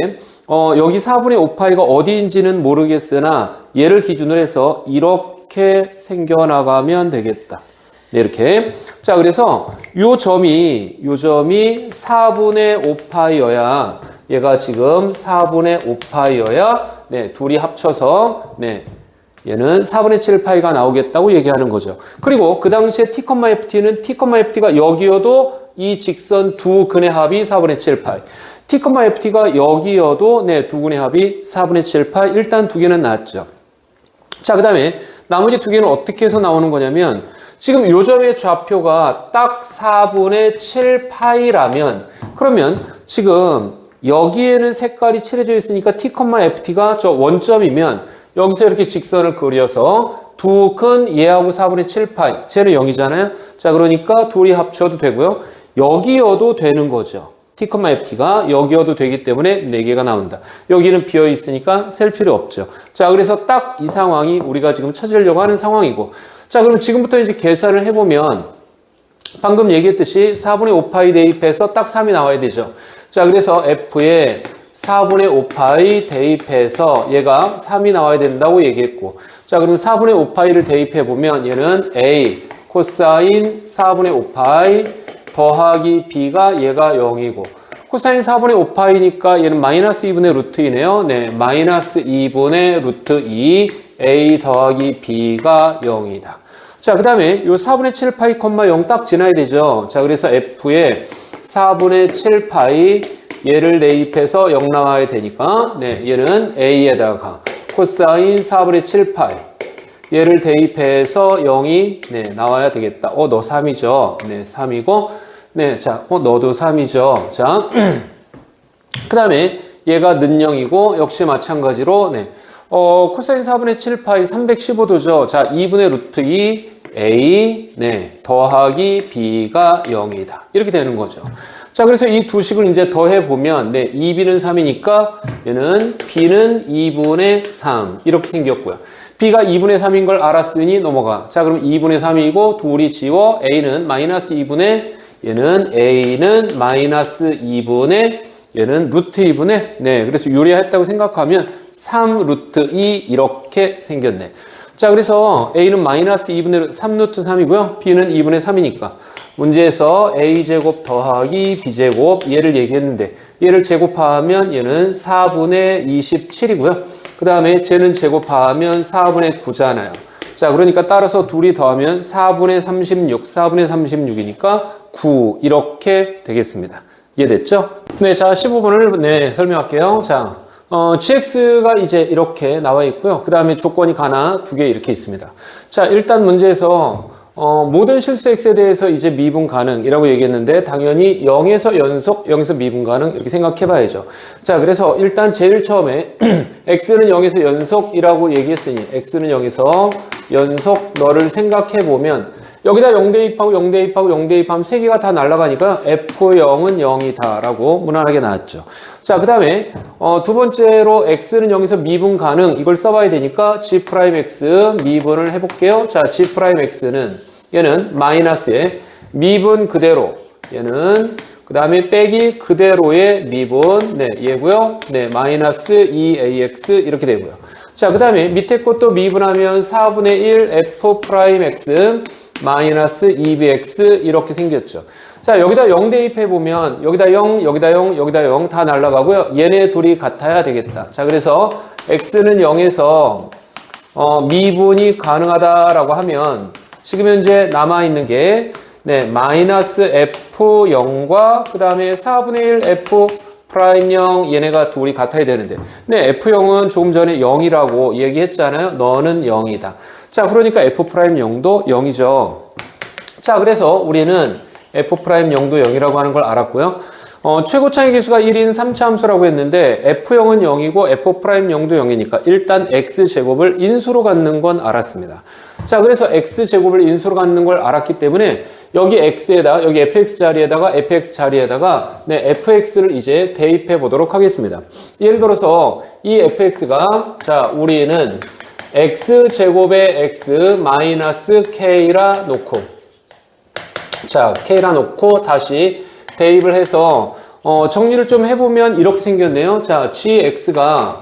Speaker 1: 여기 4분의 5파이가 어디인지는 모르겠으나 얘를 기준으로 해서 이렇게 생겨나가면 되겠다. 네, 이렇게. 자, 그래서 요 점이 4분의 5파이여야 얘가 지금 4분의 5파이여야 네, 둘이 합쳐서 네, 얘는 4분의 7파이가 나오겠다고 얘기하는 거죠. 그리고 그 당시에 t, ft는 t, ft가 여기여도 이 직선 두 근의 합이 4분의 7파이. t, ft가 여기여도 네, 두 근의 합이 4분의 7파이. 일단 두 개는 나왔죠. 자, 그 다음에 나머지 두 개는 어떻게 해서 나오는 거냐면 지금 요 점의 좌표가 딱 4분의 7파이라면 그러면 지금 여기에는 색깔이 칠해져 있으니까 t, ft가 저 원점이면 여기서 이렇게 직선을 그려서 두 근 얘하고 4분의 7파이 쟤는 0이잖아요. 자, 그러니까 둘이 합쳐도 되고요. 여기여도 되는 거죠. t, ft가 여기여도 되기 때문에 4개가 나온다. 여기는 비어 있으니까 셀 필요 없죠. 자, 그래서 딱 이 상황이 우리가 지금 찾으려고 하는 상황이고 자, 그럼 지금부터 이제 계산을 해보면 방금 얘기했듯이 4분의 5파이 대입해서 딱 3이 나와야 되죠. 자, 그래서 F에 4분의 5파이 대입해서 얘가 3이 나와야 된다고 얘기했고 자, 그럼 4분의 5파이를 대입해보면 얘는 A 코사인 4분의 5파이 더하기 B가 얘가 0이고 코사인 4분의 5파이니까 얘는 마이너스 2분의 루트 2네요. 네, 마이너스 2분의 루트 2 A 더하기 B가 0이다. 자, 그 다음에 요 4분의 7파이, 0 딱 지나야 되죠. 자, 그래서 F에 4분의 7파이 얘를 대입해서 0 나와야 되니까, 네, 얘는 A에다가 코사인 4분의 7파이 얘를 대입해서 0이, 네, 나와야 되겠다. 너 3이죠. 네, 3이고, 네, 자, 너도 3이죠. 자, 그 다음에 얘가 는 0이고, 역시 마찬가지로, 네, 코사인 4분의 7파이 315도죠. 자, 2분의 루트 2 A 네, 더하기 B가 0이다. 이렇게 되는 거죠. 자, 그래서 이 두 식을 이제 더해 보면 네, 2B는 3이니까 얘는 B는 2분의 3 이렇게 생겼고요. B가 2분의 3인 걸 알았으니 넘어가. 자, 그럼 2분의 3이고 둘이 지워 A는 마이너스 2분의 A는 마이너스 2분의 얘는 루트 2분의 네, 그래서 유리했다고 생각하면 3 루트 2 이렇게 생겼네. 자, 그래서 A는 마이너스 2분의 3 루트 3이고요. B는 2분의 3이니까 문제에서 A제곱 더하기 B제곱 얘를 얘기했는데 얘를 제곱하면 얘는 4분의 27이고요. 그 다음에 쟤는 제곱하면 4분의 9잖아요. 자, 그러니까 따라서 둘이 더하면 4분의 36, 4분의 36이니까 9 이렇게 되겠습니다. 이해됐죠? 네, 자 15번을 네, 설명할게요. 자, gx가 이제 이렇게 나와 있고요. 그 다음에 조건이 하나, 두 개 이렇게 있습니다. 자, 일단 문제에서 모든 실수 x에 대해서 이제 미분 가능이라고 얘기했는데 당연히 0에서 연속, 0에서 미분 가능 이렇게 생각해 봐야죠. 자, 그래서 일단 제일 처음에 x는 0에서 연속이라고 얘기했으니 x는 0에서 연속 너를 생각해 보면 여기다 0 대입하고 0 대입하고 0 대입하면 3개가 다 날아가니까 f0은 0이다 라고 무난하게 나왔죠. 자, 그 다음에 두 번째로 x는 0에서 미분 가능 이걸 써봐야 되니까 g'x 미분을 해볼게요. 자, g'x는 얘는 마이너스에 미분 그대로 얘는 그 다음에 빼기 그대로의 미분 네 얘고요. 네 마이너스 2ax 이렇게 되고요. 자, 그 다음에 밑에 것도 미분하면 4분의 1 f'x 마이너스 2bx 이렇게 생겼죠. 자, 여기다 0 대입해보면 여기다 0, 여기다 0, 여기다 0 다 날라가고요. 얘네 둘이 같아야 되겠다. 자, 그래서 x는 0에서 미분이 가능하다라고 하면 지금 현재 남아있는 게 네, 마이너스 f0과 그 다음에 4분의 1 f'0 얘네가 둘이 같아야 되는데 네, f0은 조금 전에 0이라고 얘기했잖아요. 너는 0이다. 자, 그러니까 f'0도 0이죠. 자, 그래서 우리는 f'0도 0이라고 하는 걸 알았고요. 최고차의 개수가 1인 3차 함수라고 했는데 f0은 0이고 f'0도 0이니까 일단 x제곱을 인수로 갖는 건 알았습니다. 자, 그래서 x제곱을 인수로 갖는 걸 알았기 때문에 여기 x에다 여기 fx 자리에다가 fx 자리에다가 네, fx를 이제 대입해 보도록 하겠습니다. 예를 들어서 이 fx가 자, 우리는 x제곱의 x 마이너스 k라 놓고 자, k라 놓고 다시 대입을 해서 정리를 좀 해보면 이렇게 생겼네요. 자, gx가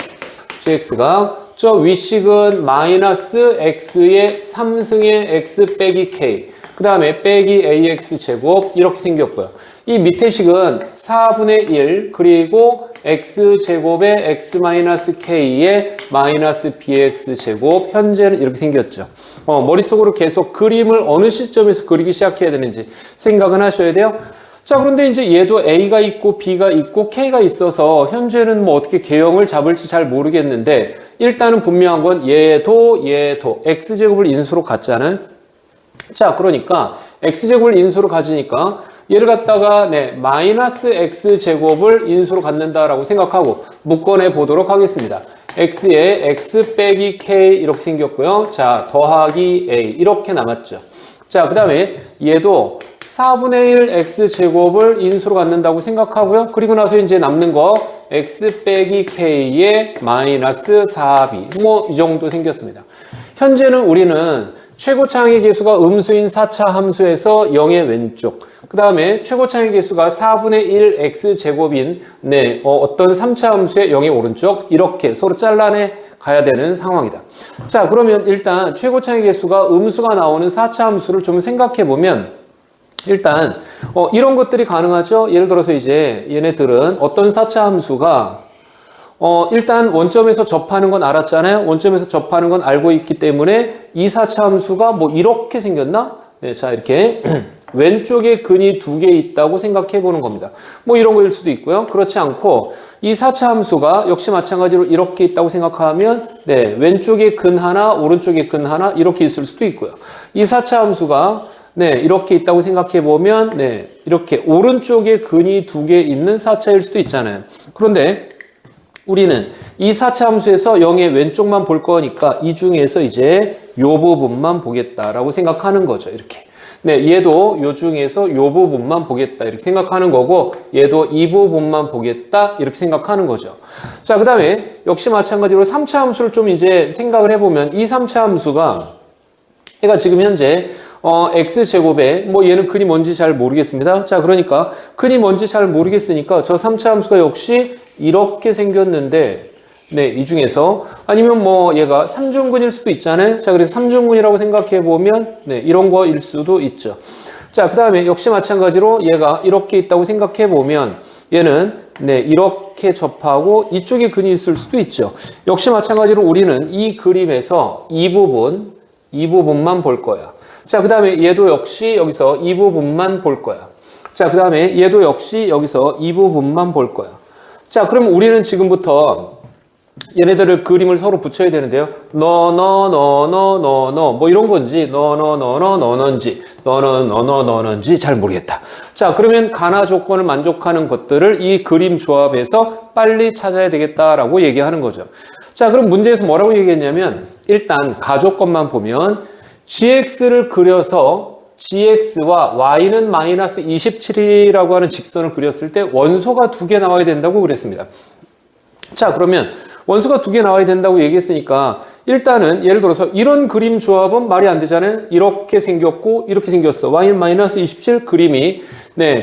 Speaker 1: 저 위식은 마이너스 x의 3승의 x 빼기 k 그 다음에 빼기 ax 제곱 이렇게 생겼고요. 이 밑에 식은 4분의 1 그리고 x제곱의 x-k의 마이너스 bx 제곱 현재는 이렇게 생겼죠. 머릿속으로 계속 그림을 어느 시점에서 그리기 시작해야 되는지 생각은 하셔야 돼요. 자, 그런데 이제 얘도 a가 있고 b가 있고 k가 있어서 현재는 뭐 어떻게 개형을 잡을지 잘 모르겠는데 일단은 분명한 건 얘도 x제곱을 인수로 갖잖아요. 자, 그러니까 x제곱을 인수로 가지니까 얘를 갖다가 네, 마이너스 x제곱을 인수로 갖는다라고 생각하고 묶어내 보도록 하겠습니다. x에 x 빼기 k 이렇게 생겼고요. 자, 더하기 a 이렇게 남았죠. 자, 그 다음에 얘도 4분의 1 x제곱을 인수로 갖는다고 생각하고요. 그리고 나서 이제 남는 거 x 빼기 k의 마이너스 4b 뭐 이 정도 생겼습니다. 현재는 우리는 최고차항의 개수가 음수인 4차 함수에서 0의 왼쪽 그 다음에 최고차항의 개수가 4분의 1 x제곱인 네, 어떤 3차 함수의 0의 오른쪽 이렇게 서로 잘라내 가야 되는 상황이다. 자, 그러면 일단 최고차항의 개수가 음수가 나오는 4차 함수를 좀 생각해 보면 일단 이런 것들이 가능하죠. 예를 들어서 이제 얘네들은 어떤 4차 함수가 일단 원점에서 접하는 건 알았잖아요. 원점에서 접하는 건 알고 있기 때문에 이 4차 함수가 뭐 이렇게 생겼나? 네, 자, 이렇게 왼쪽에 근이 2개 있다고 생각해 보는 겁니다. 뭐 이런 거일 수도 있고요. 그렇지 않고 이 4차 함수가 역시 마찬가지로 이렇게 있다고 생각하면 네, 왼쪽에 근 하나, 오른쪽에 근 하나 이렇게 있을 수도 있고요. 이 4차 함수가 네, 이렇게 있다고 생각해 보면 네, 이렇게 오른쪽에 근이 2개 있는 4차일 수도 있잖아요. 그런데 우리는 이 4차 함수에서 0의 왼쪽만 볼 거니까 이 중에서 이제 요 부분만 보겠다라고 생각하는 거죠. 이렇게. 네, 얘도 요 중에서 요 부분만 보겠다 이렇게 생각하는 거고 얘도 이 부분만 보겠다 이렇게 생각하는 거죠. 자, 그 다음에 역시 마찬가지로 3차 함수를 좀 이제 생각을 해보면 이 3차 함수가 얘가 지금 현재 x제곱에 뭐 얘는 근이 뭔지 잘 모르겠습니다. 자, 그러니까 근이 뭔지 잘 모르겠으니까 저 3차 함수가 역시 이렇게 생겼는데 네, 이 중에서 아니면 뭐 얘가 3중근일 수도 있잖아요. 자, 그래서 3중근이라고 생각해 보면 네, 이런 거일 수도 있죠. 자, 그 다음에 역시 마찬가지로 얘가 이렇게 있다고 생각해 보면 얘는 네, 이렇게 접하고 이쪽에 근이 있을 수도 있죠. 역시 마찬가지로 우리는 이 그림에서 이 부분만 볼 거야. 자, 그 다음에 얘도 역시 여기서 이 부분만 볼 거야. 자, 그 다음에 얘도 역시 여기서 이 부분만 볼 거야. 자, 그럼 우리는 지금부터 얘네들을 그림을 서로 붙여야 되는데요. 뭐 이런 건지, 너는지 잘 모르겠다. 자, 그러면 가나 조건을 만족하는 것들을 이 그림 조합에서 빨리 찾아야 되겠다라고 얘기하는 거죠. 자, 그럼 문제에서 뭐라고 얘기했냐면, 일단 가조건만 보면, gx를 그려서 gx와 y는 마이너스 27이라고 하는 직선을 그렸을 때 원소가 2개 나와야 된다고 그랬습니다. 자, 그러면 원소가 2개 나와야 된다고 얘기했으니까 일단은 예를 들어서 이런 그림 조합은 말이 안 되잖아요. 이렇게 생겼고 이렇게 생겼어. y는 마이너스 27 그림이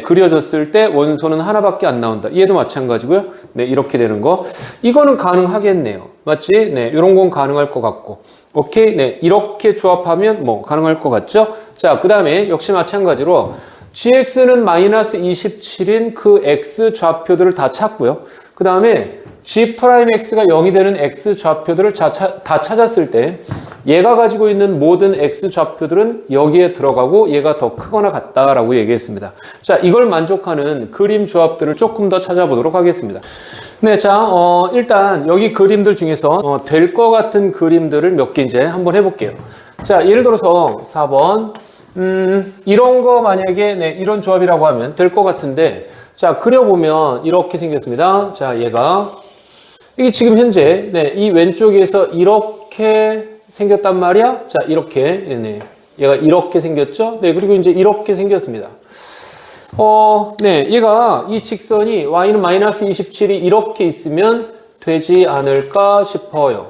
Speaker 1: 그려졌을 때 원소는 하나밖에 안 나온다. 얘도 마찬가지고요. 이렇게 되는 거. 이거는 가능하겠네요. 맞지? 이런 건 가능할 것 같고. 오케이? 이렇게 조합하면 뭐 가능할 것 같죠? 자, 그 다음에 역시 마찬가지로 gx는 마이너스 27인 그 x 좌표들을 다 찾고요. 그 다음에 g'x가 0이 되는 x 좌표들을 다 찾았을 때 얘가 가지고 있는 모든 x 좌표들은 여기에 들어가고 얘가 더 크거나 같다라고 얘기했습니다. 자, 이걸 만족하는 그림 조합들을 조금 더 찾아보도록 하겠습니다. 네, 자, 일단 여기 그림들 중에서 될 것 같은 그림들을 몇 개 이제 한번 해볼게요. 자, 예를 들어서 4번 이런 거 만약에 이런 조합이라고 하면 될 것 같은데, 자, 그려보면 이렇게 생겼습니다. 자, 이게 지금 현재 이 왼쪽에서 이렇게 생겼단 말이야. 자, 이렇게 얘가 이렇게 생겼죠. 그리고 이제 이렇게 생겼습니다. 얘가 이 직선이 y는 마이너스 27이 이렇게 있으면 되지 않을까 싶어요.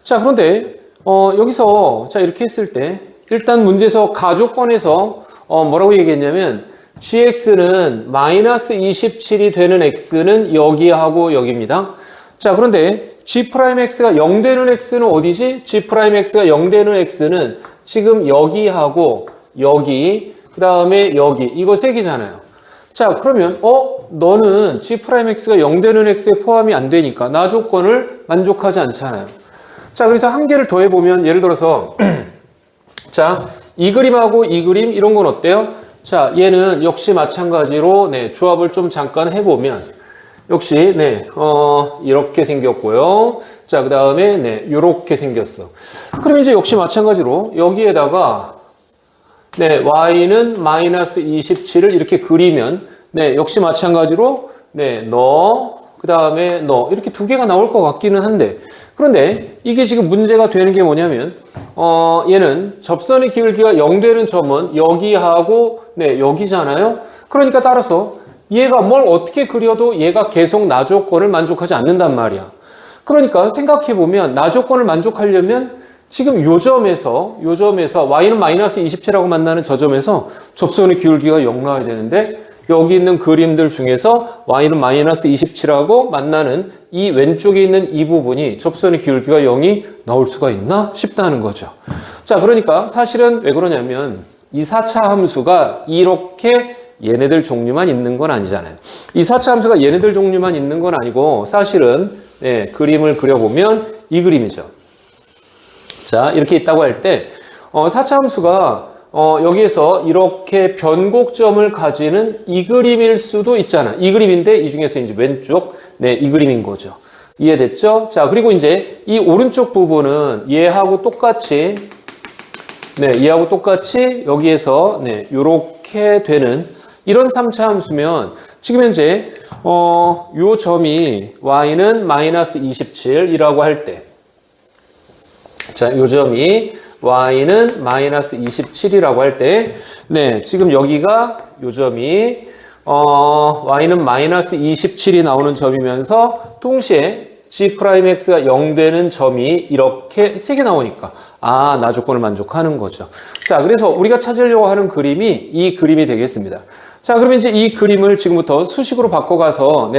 Speaker 1: 자, 그런데 여기서 자 이렇게 했을 때 일단 문제에서 가조건에서 뭐라고 얘기했냐면 gx는 마이너스 27이 되는 x는 여기하고 여기입니다. 자, 그런데 g'x가 0 되는 x는 어디지? g'x가 0 되는 x는 지금 여기하고 여기, 그 다음에 여기, 이거 세 개잖아요. 자, 그러면 너는 g'x가 0 되는 x에 포함이 안 되니까 나 조건을 만족하지 않잖아요. 자, 그래서 한 개를 더 해보면 예를 들어서 자, 이 그림하고 이 그림 이런 건 어때요? 자, 얘는 역시 마찬가지로 조합을 좀 잠깐 해보면 역시 이렇게 생겼고요. 자, 그 다음에 요렇게 생겼어. 그럼 이제 역시 마찬가지로 여기에다가 y는 마이너스 27을 이렇게 그리면 역시 마찬가지로 그 다음에 이렇게 두 개가 나올 것 같기는 한데, 그런데 이게 지금 문제가 되는 게 뭐냐면 얘는 접선의 기울기가 0 되는 점은 여기하고 여기잖아요. 그러니까 따라서 얘가 뭘 어떻게 그려도 얘가 계속 나 조건을 만족하지 않는단 말이야. 그러니까 생각해보면 나 조건을 만족하려면 지금 요 점에서 y는 마이너스 27하고 만나는 저 점에서 접선의 기울기가 0 나와야 되는데 여기 있는 그림들 중에서 y는 마이너스 27하고 만나는 이 왼쪽에 있는 이 부분이 접선의 기울기가 0이 나올 수가 있나 싶다는 거죠. 자, 그러니까 사실은 왜 그러냐면 이 4차 함수가 이렇게 얘네들 종류만 있는 건 아니잖아요. 이 4차 함수가 얘네들 종류만 있는 건 아니고 사실은 그림을 그려보면 이 그림이죠. 자, 이렇게 있다고 할 때 4차 함수가 여기에서 이렇게 변곡점을 가지는 이 그림일 수도 있잖아. 이 그림인데 이 중에서 이제 왼쪽 이 그림인 거죠. 이해됐죠? 자, 그리고 이제 이 오른쪽 부분은 얘하고 똑같이 여기에서 요렇게 되는 이런 3차 함수면 지금 현재 요 점이 y는 마이너스 27이라고 할 때, 자, 요 점이 y는 마이너스 27이라고 할 때, 지금 여기가 요 점이 y는 마이너스 27이 나오는 점이면서 동시에 g'x가 0 되는 점이 이렇게 3개 나오니까 나 조건을 만족하는 거죠. 자, 그래서 우리가 찾으려고 하는 그림이 이 그림이 되겠습니다. 자, 그러면 이제 이 그림을 지금부터 수식으로 바꿔가서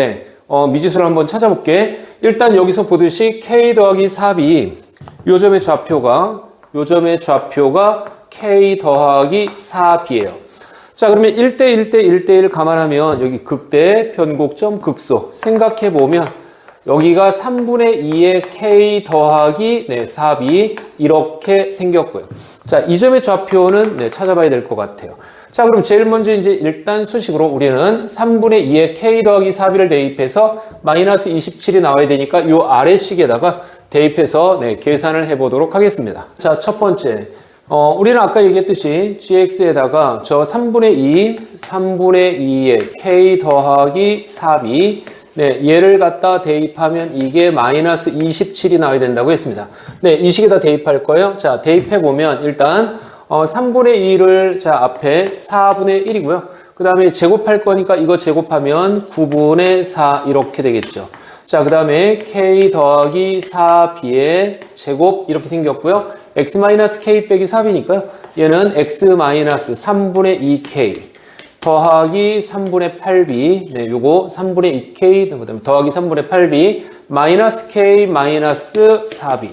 Speaker 1: 미지수를 한번 찾아볼게. 일단 여기서 보듯이 k 더하기 4b 요 점의 좌표가 k 더하기 4b예요. 자, 그러면 1대1 감안하면 여기 극대, 변곡점, 극소 생각해보면 여기가 3분의 2의 k 더하기 4b 이렇게 생겼고요. 자, 이 점의 좌표는 찾아봐야 될 것 같아요. 자, 그럼 제일 먼저 이제 일단 수식으로 우리는 3분의 2의 k 더하기 4b를 대입해서 마이너스 27이 나와야 되니까 요 아래식에다가 대입해서 계산을 해보도록 하겠습니다. 자, 첫 번째. 우리는 아까 얘기했듯이 gx에다가 저 3분의 2의 k 더하기 4b 얘를 갖다 대입하면 이게 마이너스 27이 나와야 된다고 했습니다. 이 식에다 대입할 거예요. 자, 대입해보면 일단 3분의 2를 자 앞에 4분의 1이고요. 그 다음에 제곱할 거니까 이거 제곱하면 9분의 4 이렇게 되겠죠. 자, 그 다음에 k 더하기 4b의 제곱 이렇게 생겼고요. x-k 빼기 4b니까요. 얘는 x-3분의 2k 더하기 3분의 8b 요거 3분의 2k 그다음에 더하기 3분의 8b 마이너스 k 마이너스 4b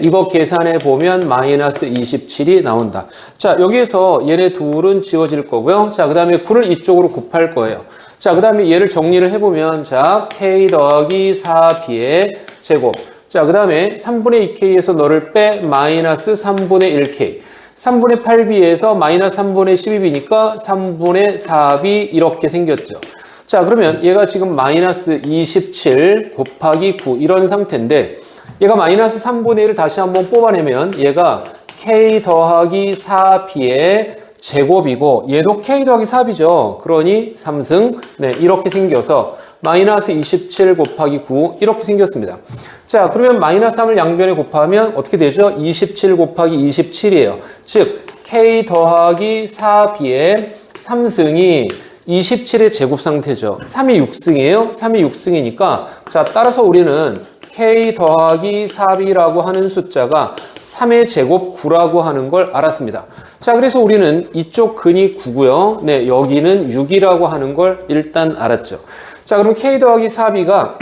Speaker 1: 이거 계산해 보면 마이너스 27이 나온다. 자, 여기에서 얘네 둘은 지워질 거고요. 자, 그 다음에 9를 이쪽으로 곱할 거예요. 자, 그 다음에 얘를 정리를 해보면 자, k 더하기 4b의 제곱. 자, 그 다음에 3분의 2k에서 너를 빼 마이너스 3분의 1k. 3분의 8b에서 마이너스 3분의 12b니까 3분의 4b 이렇게 생겼죠. 자, 그러면 얘가 지금 마이너스 27 곱하기 9 이런 상태인데 얘가 마이너스 3분의 1을 다시 한번 뽑아내면 얘가 k 더하기 4b의 제곱이고 얘도 k 더하기 4b죠. 그러니 3승 이렇게 생겨서 마이너스 27 곱하기 9 이렇게 생겼습니다. 자, 그러면 마이너스 3을 양변에 곱하면 어떻게 되죠? 27 곱하기 27이에요. 즉 k 더하기 4b의 3승이 27의 제곱 상태죠. 3이 6승이에요. 3이 6승이니까 자, 따라서 우리는 k 더하기 4b라고 하는 숫자가 3의 제곱 9라고 하는 걸 알았습니다. 자, 그래서 우리는 이쪽 근이 9고요. 여기는 6이라고 하는 걸 일단 알았죠. 자, 그럼 k 더하기 4b가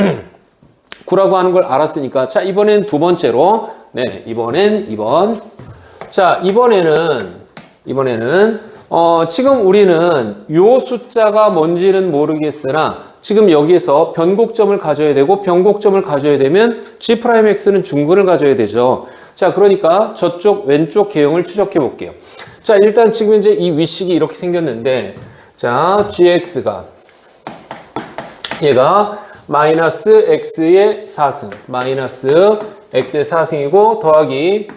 Speaker 1: 9라고 하는 걸 알았으니까 자, 이번엔 두 번째로 이번엔 2번. 자, 이번에는 지금 우리는 요 숫자가 뭔지는 모르겠으나 지금 여기에서 변곡점을 가져야 되고 변곡점을 가져야 되면 G'X는 중근을 가져야 되죠. 자, 그러니까 저쪽 왼쪽 개형을 추적해 볼게요. 자, 일단 지금 이제 이 위식이 이렇게 생겼는데 자, GX가 얘가 마이너스 X의 4승 마이너스 X의 4승이고 더하기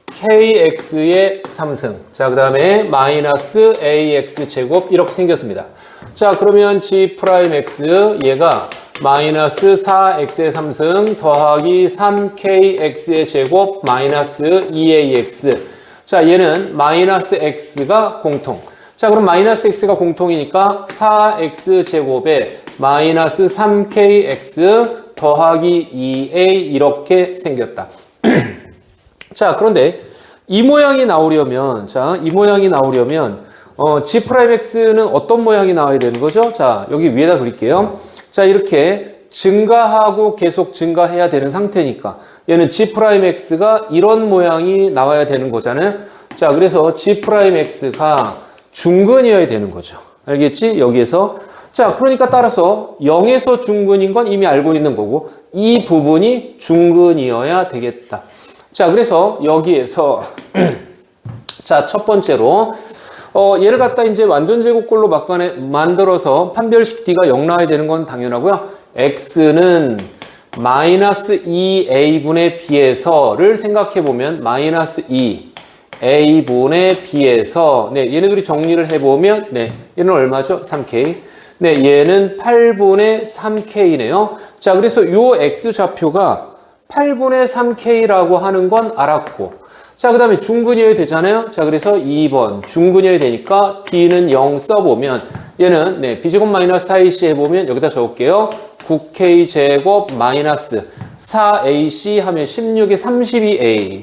Speaker 1: KX의 3승 자, 그 다음에 마이너스 AX 제곱 이렇게 생겼습니다. 자, 그러면 G'X 얘가 마이너스 4x의 3승 더하기 3kx의 제곱 마이너스 2ax 자, 얘는 마이너스 x가 공통. 자, 그럼 마이너스 x가 공통이니까 4x 제곱에 마이너스 3kx 더하기 2a 이렇게 생겼다. 자, 그런데 이 모양이 나오려면 G'X는 어떤 모양이 나와야 되는 거죠? 자, 여기 위에다 그릴게요. 자, 이렇게 증가하고 계속 증가해야 되는 상태니까 얘는 G'X가 이런 모양이 나와야 되는 거잖아요. 자, 그래서 G'X가 중근이어야 되는 거죠. 알겠지? 여기에서. 자, 그러니까 따라서 0에서 중근인 건 이미 알고 있는 거고 이 부분이 중근이어야 되겠다. 자, 그래서 여기에서 자, 첫 번째로 얘를 갖다 이제 완전 제곱꼴로 만들어서 판별식 D가 0 나와야 되는 건 당연하고요. X는 마이너스 2A분의 B에서를 생각해보면 마이너스 2A분의 B에서 얘네들이 정리를 해보면 얘는 얼마죠? 3K. 얘는 8분의 3K네요. 자, 그래서 요 X 좌표가 8분의 3K라고 하는 건 알았고 자, 그 다음에 중근이어야 되잖아요. 자, 그래서 2번 중근이어야 되니까 B는 0 써보면 얘는 B제곱 마이너스 4AC 해보면 여기다 적을게요. 9K 제곱 마이너스 4AC 하면 16에 32A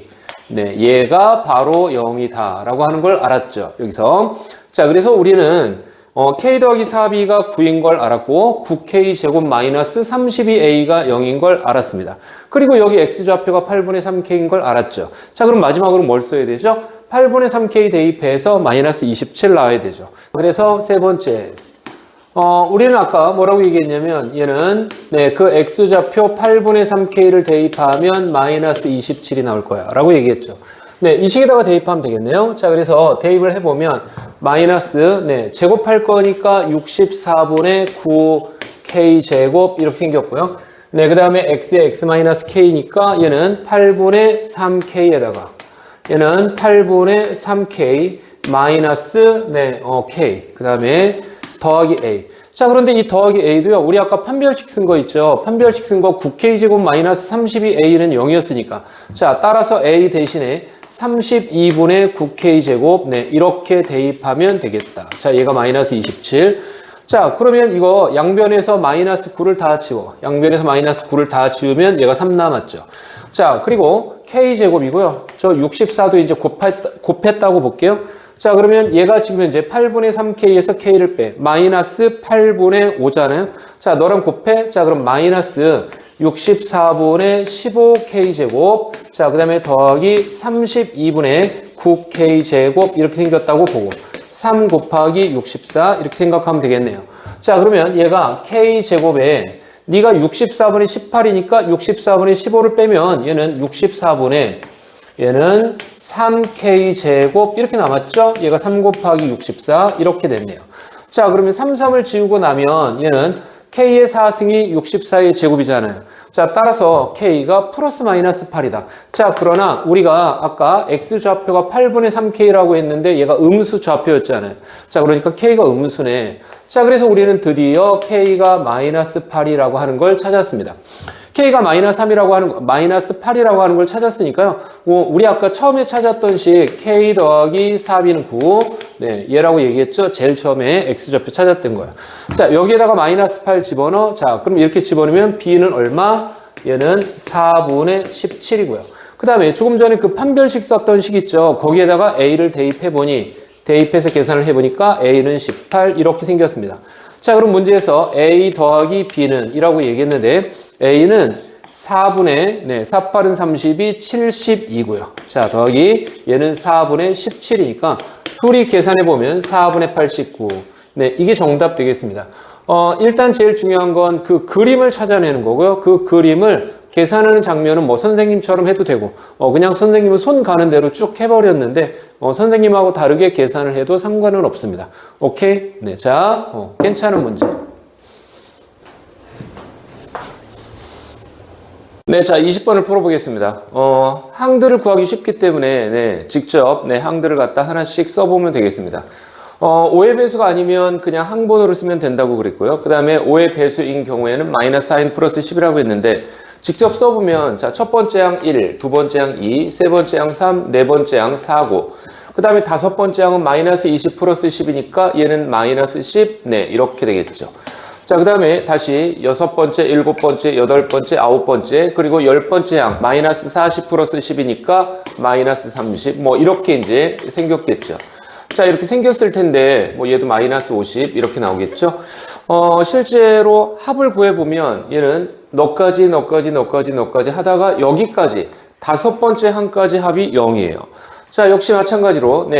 Speaker 1: 얘가 바로 0이다 라고 하는 걸 알았죠. 여기서 자, 그래서 우리는 K 더하기 4B가 9인 걸 알았고 9K 제곱 마이너스 32A가 0인 걸 알았습니다. 그리고 여기 X좌표가 8분의 3K인 걸 알았죠. 자, 그럼 마지막으로 뭘 써야 되죠? 8분의 3K 대입해서 마이너스 27 나와야 되죠. 그래서 세 번째 우리는 아까 뭐라고 얘기했냐면 얘는 그 x좌표 8분의 3k를 대입하면 마이너스 27이 나올 거야 라고 얘기했죠. 이 식에다가 대입하면 되겠네요. 자, 그래서 대입을 해보면 마이너스 제곱할 거니까 64분의 9k제곱 이렇게 생겼고요. 그 다음에 x에 x-k니까 얘는 8분의 3k에다가 얘는 8분의 3k 마이너스 k 그 다음에 더하기 a. 자, 그런데 이 더하기 a도요, 우리 아까 판별식 쓴 거 있죠? 판별식 쓴 거 9k제곱 마이너스 32a는 0이었으니까. 자, 따라서 a 대신에 32분의 9k제곱, 이렇게 대입하면 되겠다. 자, 얘가 마이너스 27. 자, 그러면 이거 양변에서 마이너스 9를 다 지워. 양변에서 마이너스 9를 다 지우면 얘가 3 남았죠. 자, 그리고 k제곱이고요. 저 64도 이제 곱했다고 볼게요. 자, 그러면 얘가 지금 현재 8분의 3k에서 k를 빼. 마이너스 8분의 5잖아요. 자, 너랑 곱해. 자, 그럼 마이너스 64분의 15k제곱. 자, 그 다음에 더하기 32분의 9k제곱. 이렇게 생겼다고 보고. 3 곱하기 64. 이렇게 생각하면 되겠네요. 자, 그러면 얘가 k제곱에 네가 64분의 18이니까 64분의 15를 빼면 얘는 64분의 얘는 3k제곱 이렇게 남았죠? 얘가 3 곱하기 64 이렇게 됐네요. 자, 그러면 3, 3을 지우고 나면 얘는 k의 4승이 64의 제곱이잖아요. 자, 따라서 k가 플러스 마이너스 8이다. 자, 그러나 우리가 아까 x좌표가 8분의 3k라고 했는데 얘가 음수 좌표였잖아요. 자, 그러니까 k가 음수네. 자, 그래서 우리는 드디어 k가 마이너스 8이라고 하는 걸 찾았습니다. k가 마이너스 8이라고 하는 걸 찾았으니까요. 우리 아까 처음에 찾았던 식 k 더하기 4b는 9. 얘라고 얘기했죠. 제일 처음에 x좌표 찾았던 거예요. 자, 여기에다가 마이너스 8 집어넣어. 자, 그럼 이렇게 집어넣으면 b는 얼마? 얘는 4분의 17이고요. 그 다음에 조금 전에 그 판별식 썼던 식 있죠. 거기에다가 a를 대입해서 계산을 해보니까 a는 18 이렇게 생겼습니다. 자, 그럼 문제에서 a 더하기 b는 이라고 얘기했는데 a는 4분의 4, 8은 32, 72고요. 자, 더하기 얘는 4분의 17이니까 둘이 계산해보면 4분의 89. 이게 정답 되겠습니다. 일단 제일 중요한 건 그 그림을 찾아내는 거고요. 그 그림을 계산하는 장면은 뭐 선생님처럼 해도 되고, 그냥 선생님은 손 가는 대로 쭉 해버렸는데, 선생님하고 다르게 계산을 해도 상관은 없습니다. 오케이? 자, 괜찮은 문제. 자, 20번을 풀어보겠습니다. 항들을 구하기 쉽기 때문에, 직접, 항들을 갖다 하나씩 써보면 되겠습니다. 5의 배수가 아니면 그냥 항본으로 쓰면 된다고 그랬고요. 그 다음에 5의 배수인 경우에는 마이너스 사인 플러스 10이라고 했는데, 직접 써보면, 자, 첫 번째 항 1, 두 번째 항 2, 세 번째 항 3, 네 번째 항 4고, 그 다음에 다섯 번째 항은 마이너스 20 플러스 10이니까 얘는 마이너스 10, 이렇게 되겠죠. 자, 그 다음에 다시 여섯 번째, 일곱 번째, 여덟 번째, 아홉 번째, 그리고 열 번째 항 마이너스 40 플러스 10이니까 마이너스 30, 뭐 이렇게 이제 생겼겠죠. 자, 이렇게 생겼을 텐데, 뭐 얘도 마이너스 50 이렇게 나오겠죠. 실제로 합을 구해보면 얘는 너까지 하다가 여기까지 다섯 번째 항까지 합이 0이에요. 자, 역시 마찬가지로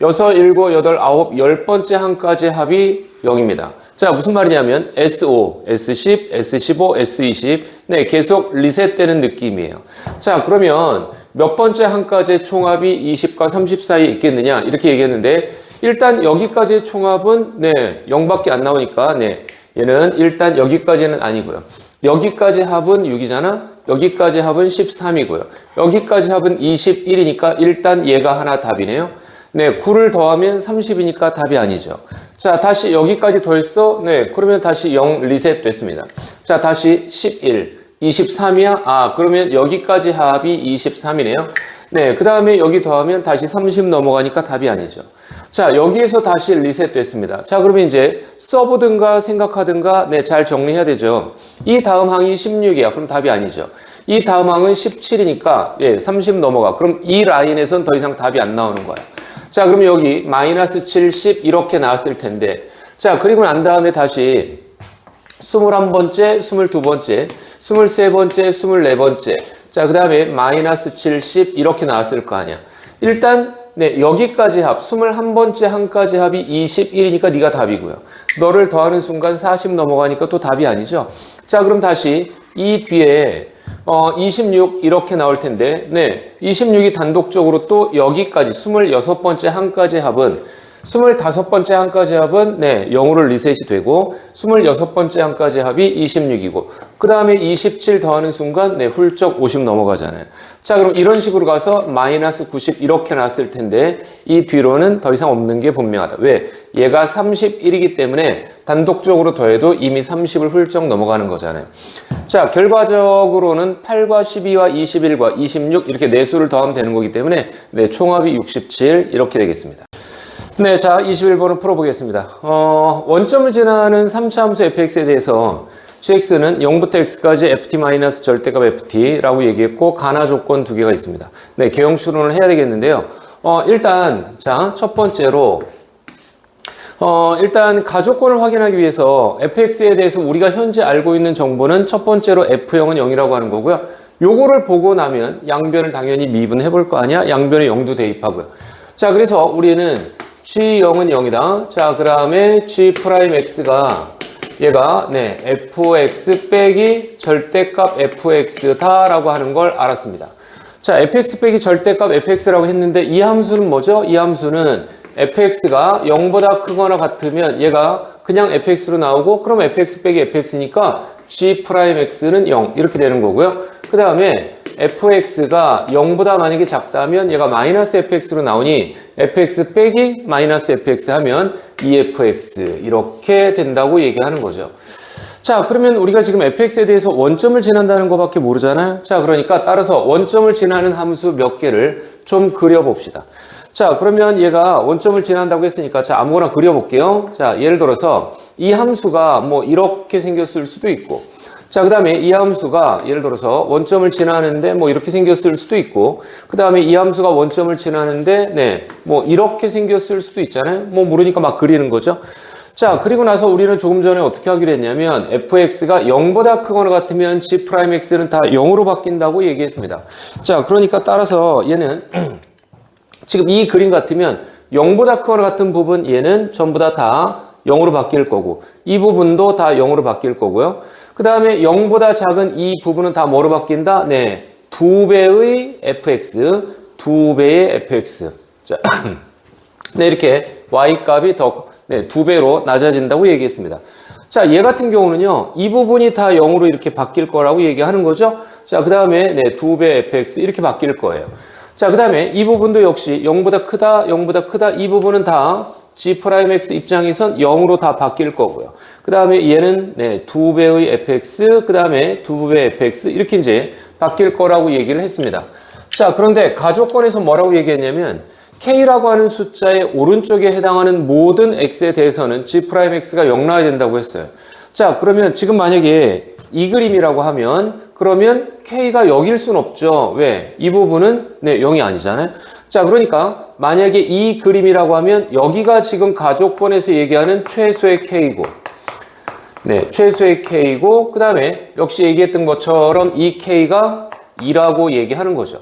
Speaker 1: 여섯, 일곱, 여덟, 아홉, 열 번째 항까지 합이 0입니다. 자, 무슨 말이냐면 S5, S10, S15, S20 계속 리셋되는 느낌이에요. 자, 그러면 몇 번째 항까지의 총합이 20과 30 사이에 있겠느냐 이렇게 얘기했는데 일단 여기까지의 총합은 0밖에 안 나오니까 얘는 일단 여기까지는 아니고요. 여기까지 합은 6이잖아. 여기까지 합은 13이고요. 여기까지 합은 21이니까 일단 얘가 하나 답이네요. 9를 더하면 30이니까 답이 아니죠. 자, 다시 여기까지 더했어. 그러면 다시 0 리셋 됐습니다. 자, 다시 11, 23이야? 아, 그러면 여기까지 합이 23이네요. 그 다음에 여기 더하면 다시 30 넘어가니까 답이 아니죠. 자, 여기에서 다시 리셋 됐습니다. 자, 그러면 이제 써보든가 생각하든가 잘 정리해야 되죠. 이 다음 항이 16이야. 그럼 답이 아니죠. 이 다음 항은 17이니까 30 넘어가. 그럼 이 라인에선 더 이상 답이 안 나오는 거야. 자, 그럼 여기 마이너스 70 이렇게 나왔을 텐데 자, 그리고 난 다음에 다시 21번째, 22번째, 23번째, 24번째 자, 그 다음에 마이너스 70 이렇게 나왔을 거 아니야. 일단 네, 여기까지 합, 21번째 한까지 합이 21이니까 네가 답이고요. 너를 더하는 순간 40 넘어가니까 또 답이 아니죠. 자, 그럼 다시 이 뒤에 26 이렇게 나올 텐데, 네, 26이 단독적으로 또 여기까지 26번째 한까지 합은 25번째 한까지 합은 네, 0으로 리셋이 되고 26번째 한까지 합이 26이고 그 다음에 27 더하는 순간 네, 훌쩍 50 넘어가잖아요. 자, 그럼 이런 식으로 가서 마이너스 90 이렇게 났을 텐데 이 뒤로는 더 이상 없는 게 분명하다. 왜? 얘가 31이기 때문에 단독적으로 더해도 이미 30을 훌쩍 넘어가는 거잖아요. 자, 결과적으로는 8과 12와 21과 26 이렇게 네 수를 더하면 되는 거기 때문에 네, 총합이 67 이렇게 되겠습니다. 네, 자, 21번을 풀어보겠습니다. 원점을 지나는 3차 함수 fx에 대해서 gx는 0부터 x까지 ft- 절대값 ft라고 얘기했고 가나 조건 두 개가 있습니다. 네, 개형 추론을 해야 되겠는데요. 일단 자, 첫 번째로 일단 가조건을 확인하기 위해서 fx에 대해서 우리가 현재 알고 있는 정보는 첫 번째로 f형은 0이라고 하는 거고요. 요거를 보고 나면 양변을 당연히 미분해 볼 거 아니야? 양변에 0도 대입하고요. 자, 그래서 우리는 G0은 0이다. 자, 그 다음에 G'X가 얘가 네, fx 빼기 절대값 fx다라고 하는 걸 알았습니다. 자, fx 빼기 절대값 fx라고 했는데 이 함수는 뭐죠? 이 함수는 fx가 0보다 크거나 같으면 얘가 그냥 fx로 나오고 그럼 fx 빼기 fx니까 G'X는 0 이렇게 되는 거고요. 그 다음에 fx가 0보다 만약에 작다면 얘가 마이너스 fx로 나오니 fx 빼기 마이너스 fx 하면 2fx 이렇게 된다고 얘기하는 거죠. 자, 그러면 우리가 지금 fx에 대해서 원점을 지난다는 것밖에 모르잖아요. 자, 그러니까 따라서 원점을 지나는 함수 몇 개를 좀 그려봅시다. 자, 그러면 얘가 원점을 지난다고 했으니까 자, 아무거나 그려볼게요. 자, 예를 들어서 이 함수가 뭐 이렇게 생겼을 수도 있고 자, 그 다음에 이 함수가 예를 들어서 원점을 지나는데 뭐 이렇게 생겼을 수도 있고 그 다음에 이 함수가 원점을 지나는데 네, 뭐 이렇게 생겼을 수도 있잖아요. 뭐 모르니까 막 그리는 거죠. 자, 그리고 나서 우리는 조금 전에 어떻게 하기로 했냐면 fx가 0보다 크거나 같으면 g'x는 다 0으로 바뀐다고 얘기했습니다. 자, 그러니까 따라서 얘는 지금 이 그림 같으면 0보다 크거나 같은 부분 얘는 전부 다 0으로 바뀔 거고 이 부분도 다 0으로 바뀔 거고요. 그 다음에 0보다 작은 이 부분은 다 뭐로 바뀐다? 네, 2배의 fx, 2배의 fx. 자, 네, 이렇게 y값이 더, 네, 2배로 낮아진다고 얘기했습니다. 자, 얘 같은 경우는요, 이 부분이 다 0으로 이렇게 바뀔 거라고 얘기하는 거죠. 자, 그 다음에, 네, 2배 fx 이렇게 바뀔 거예요. 자, 그 다음에 이 부분도 역시 0보다 크다, 0보다 크다, 이 부분은 다 G'X 입장에선 0으로 다 바뀔 거고요. 그 다음에 얘는 네, 2배의 fx, 그 다음에 2배 fx 이렇게 이제 바뀔 거라고 얘기를 했습니다. 자, 그런데 가조건에서 뭐라고 얘기했냐면 k라고 하는 숫자의 오른쪽에 해당하는 모든 x에 대해서는 G'X가 0 나와야 된다고 했어요. 자, 그러면 지금 만약에 이 그림이라고 하면 그러면 k가 0일 순 없죠. 왜? 이 부분은 네, 0이 아니잖아요. 자, 그러니까 만약에 이 그림이라고 하면 여기가 지금 가조건에서 얘기하는 최소의 k고 네, 최소의 k고 그 다음에 역시 얘기했던 것처럼 이 k가 2라고 얘기하는 거죠.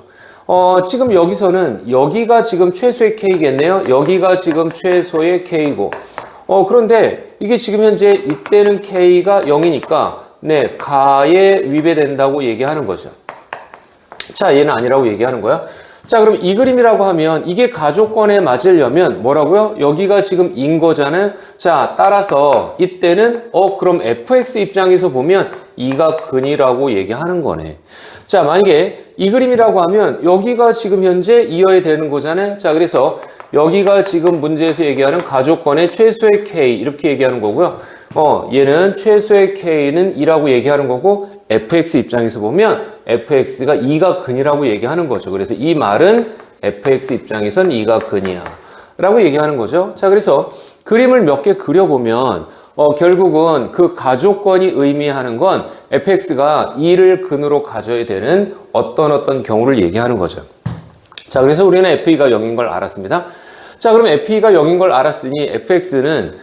Speaker 1: 지금 여기서는 여기가 지금 최소의 k겠네요. 여기가 지금 최소의 k고 그런데 이게 지금 현재 이때는 k가 0이니까 네, 가에 위배된다고 얘기하는 거죠. 자, 얘는 아니라고 얘기하는 거야. 자, 그럼 이 그림이라고 하면 이게 가조건에 맞으려면 뭐라고요? 여기가 지금 인 거잖아요. 자, 따라서 이때는 그럼 fx 입장에서 보면 2가 근이라고 얘기하는 거네. 자, 만약에 이 그림이라고 하면 여기가 지금 현재 2여야 되는 거잖아요. 자, 그래서 여기가 지금 문제에서 얘기하는 가조건의 최소의 k 이렇게 얘기하는 거고요. 얘는 최소의 k는 2라고 얘기하는 거고 fx 입장에서 보면 fx가 2가 근이라고 얘기하는 거죠. 그래서 이 말은 fx 입장에선 2가 근이야 라고 얘기하는 거죠. 자, 그래서 그림을 몇 개 그려보면 결국은 그 가조건이 의미하는 건 fx가 2를 근으로 가져야 되는 어떤 경우를 얘기하는 거죠. 자, 그래서 우리는 f가 0인 걸 알았습니다. 자, 그럼 f가 0인 걸 알았으니 fx는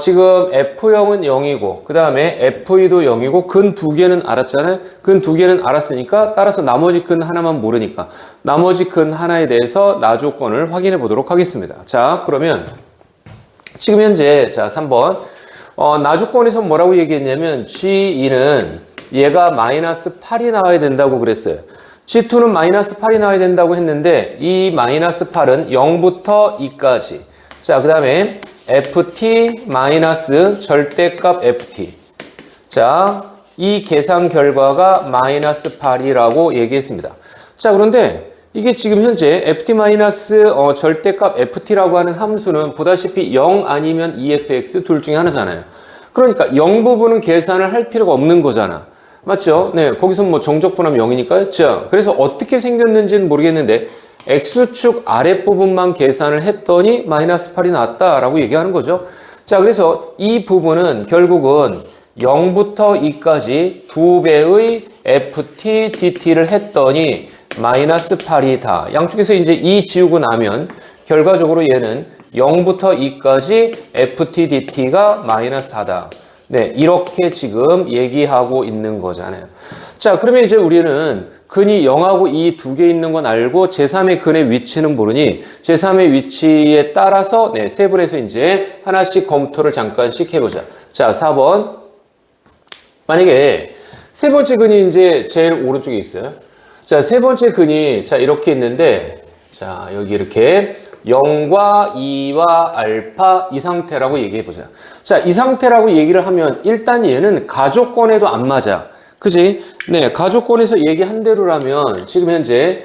Speaker 1: 지금 F형은 0이고, 그 다음에 FE도 0이고, 근 두 개는 알았잖아요? 근 두 개는 알았으니까, 따라서 나머지 근 하나만 모르니까, 나머지 근 하나에 대해서 나 조건을 확인해 보도록 하겠습니다. 자, 그러면, 지금 현재, 자, 3번. 나 조건에서 뭐라고 얘기했냐면, G2는 얘가 마이너스 8이 나와야 된다고 그랬어요. G2는 마이너스 8이 나와야 된다고 했는데, 이 마이너스 8은 0부터 2까지. 자, 그 다음에, ft 마이너스 절대값 ft. 자, 이 계산 결과가 마이너스 8이라고 얘기했습니다. 자, 그런데 이게 지금 현재 ft 마이너스 절대값 ft라고 하는 함수는 보다시피 0 아니면 efx 둘 중에 하나잖아요. 그러니까 0 부분은 계산을 할 필요가 없는 거잖아. 맞죠? 네, 거기서 뭐 정적분하면 0이니까요. 자, 그래서 어떻게 생겼는지는 모르겠는데 X축 아랫부분만 계산을 했더니 마이너스 8이 나왔다라고 얘기하는 거죠. 자, 그래서 이 부분은 결국은 0부터 2까지 2배의 ft, dt를 했더니 마이너스 8이다. 양쪽에서 이제 2 지우고 나면 결과적으로 얘는 0부터 2까지 ft, dt가 마이너스 4다. 네, 이렇게 지금 얘기하고 있는 거잖아요. 자, 그러면 이제 우리는 근이 0하고 2 두 개 있는 건 알고 제3의 근의 위치는 모르니 제3의 위치에 따라서 네, 세분해서 이제 하나씩 검토를 잠깐씩 해보자. 자, 4번. 만약에 세 번째 근이 이제 제일 오른쪽에 있어요. 자, 세 번째 근이 자, 이렇게 있는데 자, 여기 이렇게 0과 2와 알파 이 상태라고 얘기해 보자. 자, 이 상태라고 얘기를 하면 일단 얘는 가조건에도 안 맞아. 그지? 네, 가조건에서 얘기한 대로라면 지금 현재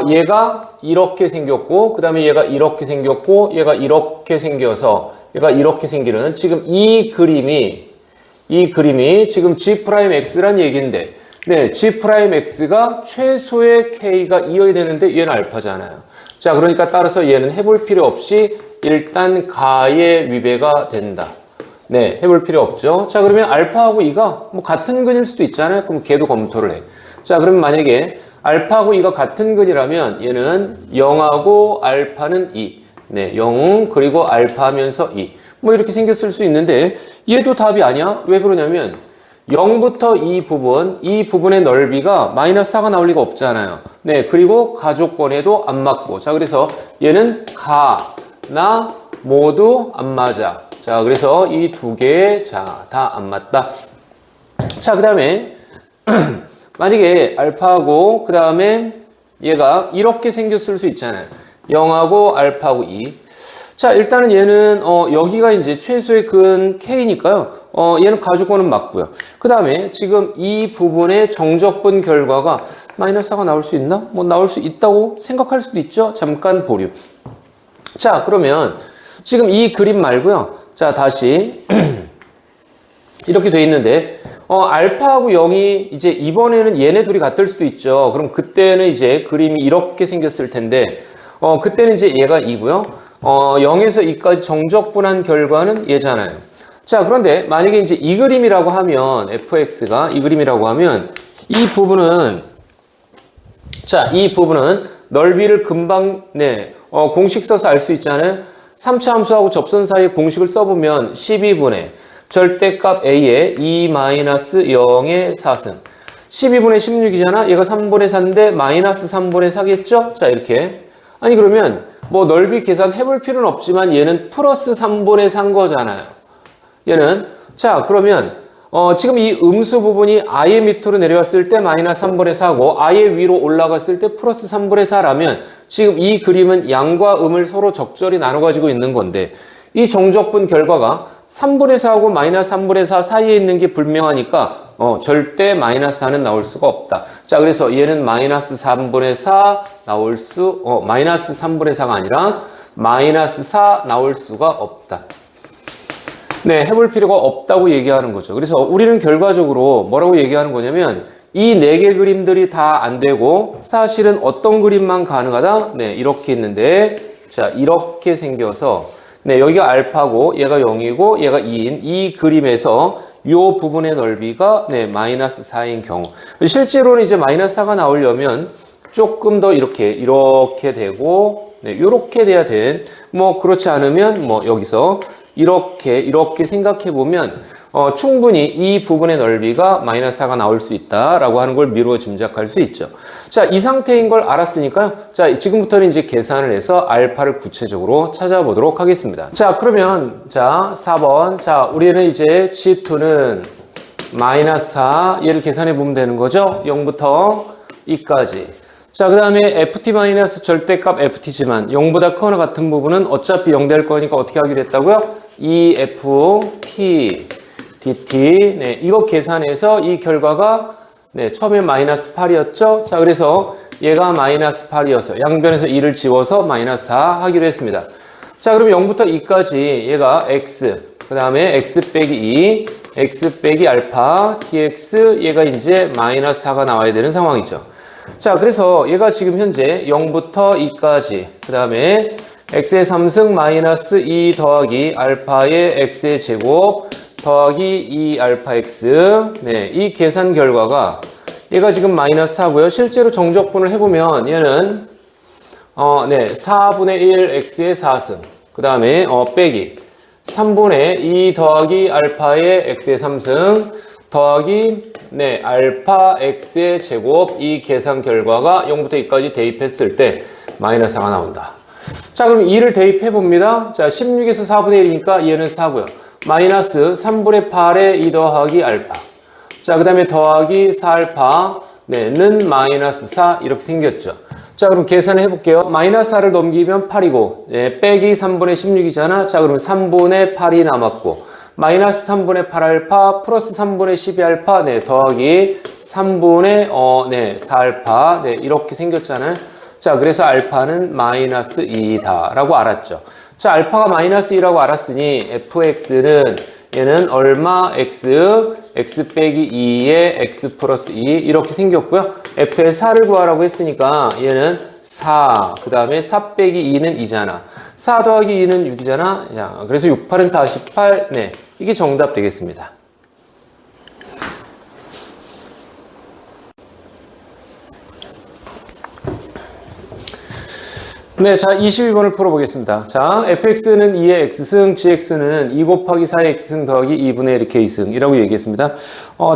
Speaker 1: 얘가 이렇게 생겼고 그 다음에 얘가 이렇게 생겼고 얘가 이렇게 생겨서 얘가 이렇게 생기는 지금 이 그림이 지금 G'X란 얘기인데 네, G'X가 최소의 K가 이어야 되는데 얘는 알파잖아요. 자, 그러니까 따라서 얘는 해볼 필요 없이 일단 가의 위배가 된다. 네, 해볼 필요 없죠. 자, 그러면 알파하고 2가 뭐 같은 근일 수도 있잖아요. 그럼 걔도 검토를 해. 자, 그럼 만약에 알파하고 2가 같은 근이라면 얘는 0하고 알파는 2. 네, 0 그리고 알파 하면서 2. 뭐 이렇게 생겼을 수 있는데 얘도 답이 아니야. 왜 그러냐면 0부터 이 부분의 넓이가 마이너스 4가 나올 리가 없잖아요. 네, 그리고 가조건에도 안 맞고. 자, 그래서 얘는 가나 모두 안 맞아. 자, 그래서 이 두 개, 자, 다 안 맞다. 자, 그 다음에, 만약에 알파하고, 그 다음에 얘가 이렇게 생겼을 수 있잖아요. 0하고 알파하고 2. 자, 일단은 얘는, 여기가 이제 최소의 근 K니까요. 얘는 가조건은 맞고요. 그 다음에 지금 이 부분의 정적분 결과가 마이너스 4가 나올 수 있나? 뭐 나올 수 있다고 생각할 수도 있죠. 잠깐 보류. 자, 그러면 지금 이 그림 말고요. 자, 다시 이렇게 돼 있는데 알파하고 0이 이제 이번에는 얘네 둘이 같을 수도 있죠. 그럼 그때는 이제 그림이 이렇게 생겼을 텐데 그때는 이제 얘가 2고요. 0에서 2까지 정적분한 결과는 얘잖아요. 자, 그런데 만약에 이제 이 그림이라고 하면 fx가 이 그림이라고 하면 이 부분은 자, 이 부분은 넓이를 금방 네, 공식 써서 알 수 있잖아요. 3차 함수하고 접선 사이에 공식을 써보면 12분의 절대값 a의 2-0의 4승 12분의 16이잖아. 얘가 3분의 4인데 마이너스 3분의 4겠죠? 자, 이렇게. 아니, 그러면 뭐 넓이 계산해볼 필요는 없지만 얘는 플러스 3분의 4인 거잖아요. 얘는. 자, 그러면 지금 이 음수 부분이 아예 밑으로 내려왔을 때 마이너스 3분의 4고 아예 위로 올라갔을 때 플러스 3분의 4라면 지금 이 그림은 양과 음을 서로 적절히 나눠 가지고 있는 건데 이 정적분 결과가 3분의 4하고 마이너스 3분의 4 사이에 있는 게 불명하니까 절대 마이너스 4는 나올 수가 없다. 자, 그래서 얘는 마이너스 3분의 4 나올 마이너스 3분의 4가 아니라 마이너스 4 나올 수가 없다. 네, 해볼 필요가 없다고 얘기하는 거죠. 그래서 우리는 결과적으로 뭐라고 얘기하는 거냐면 이 4개 그림들이 다 안 되고 사실은 어떤 그림만 가능하다? 네, 이렇게 있는데 자, 이렇게 생겨서 네, 여기가 알파고 얘가 0이고 얘가 2인 이 그림에서 이 부분의 넓이가 네, 마이너스 4인 경우 실제로는 이제 마이너스 4가 나오려면 조금 더 이렇게 되고 네, 이렇게 돼야 된 뭐 그렇지 않으면 뭐 여기서 이렇게 생각해 보면 충분히 이 부분의 넓이가 마이너스 4가 나올 수 있다라고 하는 걸 미루어 짐작할 수 있죠. 자, 이 상태인 걸 알았으니까요. 자, 지금부터는 이제 계산을 해서 알파를 구체적으로 찾아보도록 하겠습니다. 자, 그러면 자, 4번. 자, 우리는 이제 G2는 마이너스 4 얘를 계산해 보면 되는 거죠. 0부터 2까지. 자, 그 다음에 ft 마이너스 절대값 ft지만 0보다 크거나 같은 부분은 어차피 0 될 거니까 어떻게 하기로 했다고요? eft dt. 네, 이거 계산해서 이 결과가 네, 처음에 마이너스 8이었죠. 자, 그래서 얘가 마이너스 8이어서 양변에서 2를 지워서 마이너스 4 하기로 했습니다. 자, 그럼 0부터 2까지 얘가 x, 그 다음에 x 빼기 2, x 빼기 알파, dx, 얘가 이제 마이너스 4가 나와야 되는 상황이죠. 자, 그래서 얘가 지금 현재 0부터 2까지, 그 다음에 x의 3승 마이너스 2 더하기 알파의 x의 제곱 더하기 2 알파 x. 네, 이 계산 결과가 얘가 지금 마이너스 4고요. 실제로 정적분을 해보면 얘는 4분의 1 x의 4승, 그 다음에 빼기 3분의 2 더하기 알파의 x의 3승 더하기 알파 x의 제곱. 이 계산 결과가 0부터 2까지 대입했을 때 마이너스 4가 나온다. 자, 그럼 2를 대입해 봅니다. 자, 16에서 4분의 1이니까 얘는 4고요. 마이너스 3분의 8의 2 더하기 알파. 자, 그 다음에 더하기 4알파. 는 마이너스 4 이렇게 생겼죠. 자, 그럼 계산을 해볼게요. 마이너스 4를 넘기면 8이고 빼기 3분의 16이잖아. 자, 그러면 3분의 8이 남았고 마이너스 3분의 8알파 플러스 3분의 12알파 더하기 3분의 4알파 이렇게 생겼잖아요. 자, 그래서 알파는 마이너스 2다 라고 알았죠. 자, 알파가 마이너스 2라고 알았으니 fx는 얘는 얼마? x 빼기 2에 x 플러스 2 이렇게 생겼고요. f의 4를 구하라고 했으니까 얘는 4, 그 다음에 4 빼기 2는 2잖아. 4 더하기 2는 6이잖아. 자, 그래서 6, 8은 48. 네, 이게 정답 되겠습니다. 네, 자, 22번을 풀어보겠습니다. 자, fx는 2의 x승, gx는 2 곱하기 4의 x승 더하기 2분의 1의 k승이라고 얘기했습니다.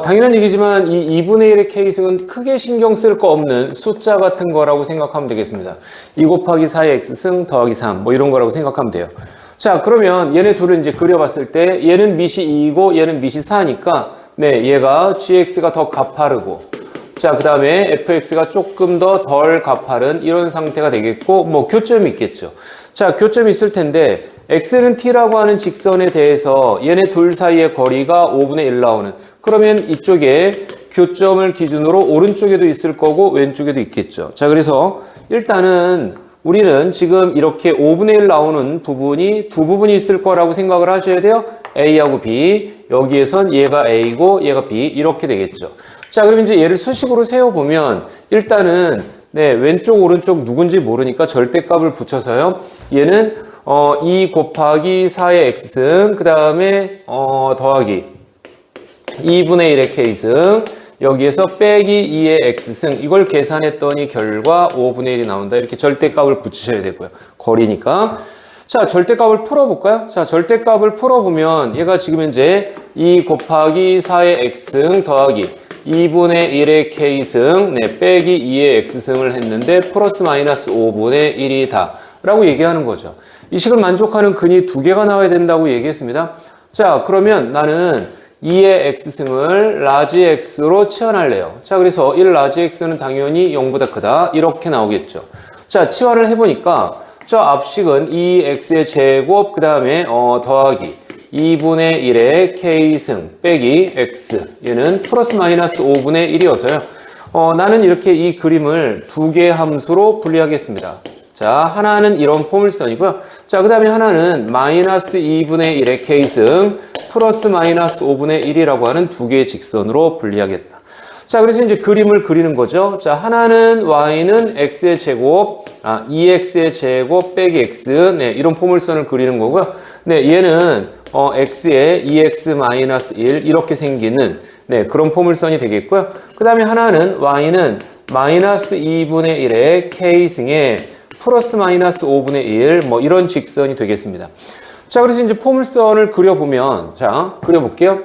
Speaker 1: 당연한 얘기지만 이 2분의 1의 k승은 크게 신경 쓸 거 없는 숫자 같은 거라고 생각하면 되겠습니다. 2 곱하기 4의 x승 더하기 3, 뭐 이런 거라고 생각하면 돼요. 자, 그러면 얘네 둘을 이제 그려봤을 때 얘는 밑이 2이고 얘는 밑이 4니까 네, 얘가 gx가 더 가파르고 자, 그 다음에 fx가 조금 더 덜 가파른 이런 상태가 되겠고 뭐 교점이 있겠죠. 자, 교점이 있을 텐데 x는 t라고 하는 직선에 대해서 얘네 둘 사이의 거리가 5분의 1 나오는, 그러면 이쪽에 교점을 기준으로 오른쪽에도 있을 거고 왼쪽에도 있겠죠. 자, 그래서 일단은 우리는 지금 이렇게 5분의 1 나오는 부분이 두 부분이 있을 거라고 생각을 하셔야 돼요. a하고 b, 여기에선 얘가 a고 얘가 b 이렇게 되겠죠. 자, 그럼 이제 얘를 수식으로 세워보면 일단은 왼쪽 오른쪽 누군지 모르니까 절대값을 붙여서요. 얘는 2 곱하기 4의 x승, 그 다음에 더하기 2분의 1의 k승, 여기에서 빼기 2의 x승, 이걸 계산했더니 결과 5분의 1이 나온다. 이렇게 절대값을 붙이셔야 되고요. 거리니까. 자, 절대값을 풀어볼까요? 자, 절대값을 풀어보면 얘가 지금 현재 2 곱하기 4의 x승 더하기 2분의 1의 k승, 빼기 2의 x승을 했는데 플러스 마이너스 5분의 1이다 라고 얘기하는 거죠. 이 식을 만족하는 근이 두 개가 나와야 된다고 얘기했습니다. 자, 그러면 나는 2의 x승을 라지 x로 치환할래요. 자, 그래서 1 라지 x는 당연히 0보다 크다 이렇게 나오겠죠. 자, 치환을 해보니까 저 앞식은 2x의 제곱, 그 다음에 더하기 2분의 1의 k승 빼기 x, 얘는 플러스 마이너스 5분의 1이어서요. 나는 이렇게 이 그림을 두 개의 함수로 분리하겠습니다. 자, 하나는 이런 포물선이고요. 자, 그 다음에 하나는 마이너스 2분의 1의 k승 플러스 마이너스 5분의 1이라고 하는 두 개의 직선으로 분리하겠다. 자, 그래서 이제 그림을 그리는 거죠. 자, 하나는 y는 x의 제곱, 2x의 제곱 빼기 x, 이런 포물선을 그리는 거고요. 얘는 x에 2x-1 이렇게 생기는 그런 포물선이 되겠고요. 그 다음에 하나는 y는 마이너스 2분의 1의 k승에 플러스 마이너스 5분의 1 뭐 이런 직선이 되겠습니다. 자, 그래서 이제 포물선을 그려보면, 자, 그려볼게요.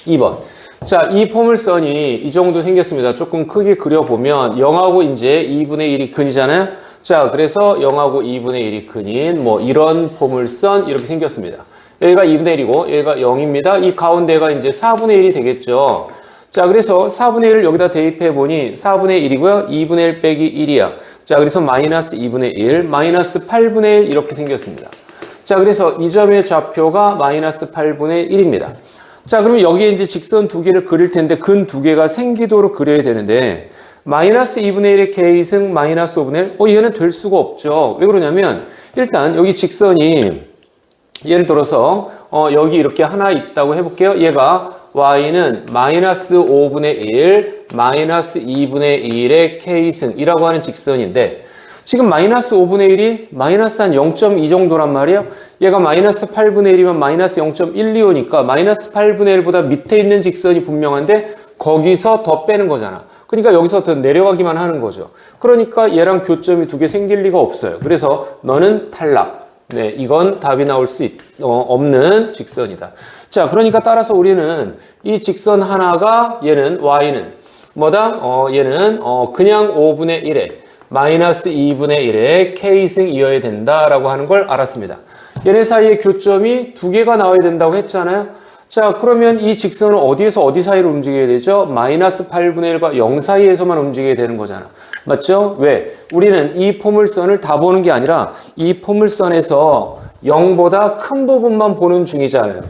Speaker 1: 2번. 자, 이 포물선이 이 정도 생겼습니다. 조금 크게 그려보면 0하고 이제 2분의 1이 근이잖아요. 자, 그래서 0하고 2분의 1이 근인 뭐 이런 포물선 이렇게 생겼습니다. 여기가 2분의 1이고 여기가 0입니다. 이 가운데가 이제 4분의 1이 되겠죠. 자, 그래서 4분의 1을 여기다 대입해 보니 4분의 1이고요. 2분의 1 빼기 1이야. 자, 그래서 마이너스 2분의 1, 마이너스 8분의 1 이렇게 생겼습니다. 자, 그래서 이 점의 좌표가 마이너스 8분의 1입니다. 자, 그러면 여기에 이제 직선 두 개를 그릴 텐데 근 두 개가 생기도록 그려야 되는데 마이너스 2분의 1의 K승 마이너스 5분의 1? 얘는 될 수가 없죠. 왜 그러냐면 일단 여기 직선이 예를 들어서 여기 이렇게 하나 있다고 해볼게요. 얘가 Y는 마이너스 5분의 1, 마이너스 2분의 1의 K승이라고 하는 직선인데 지금 마이너스 5분의 1이 마이너스 한 0.2 정도란 말이에요. 얘가 마이너스 8분의 1이면 마이너스 0.125니까 마이너스 8분의 1보다 밑에 있는 직선이 분명한데 거기서 더 빼는 거잖아. 그러니까 여기서 더 내려가기만 하는 거죠. 그러니까 얘랑 교점이 두 개 생길 리가 없어요. 그래서 너는 탈락. 네, 이건 답이 나올 수 없는 직선이다. 자, 그러니까 따라서 우리는 이 직선 하나가 얘는 Y는 뭐다? 얘는 그냥 5분의 1에 마이너스 2분의 1의 K승이어야 된다라고 하는 걸 알았습니다. 얘네 사이의 교점이 두 개가 나와야 된다고 했잖아요. 자, 그러면 이 직선은 어디에서 어디 사이로 움직여야 되죠? 마이너스 8분의 1과 0 사이에서만 움직여야 되는 거잖아. 맞죠? 왜? 우리는 이 포물선을 다 보는 게 아니라 이 포물선에서 0보다 큰 부분만 보는 중이잖아요.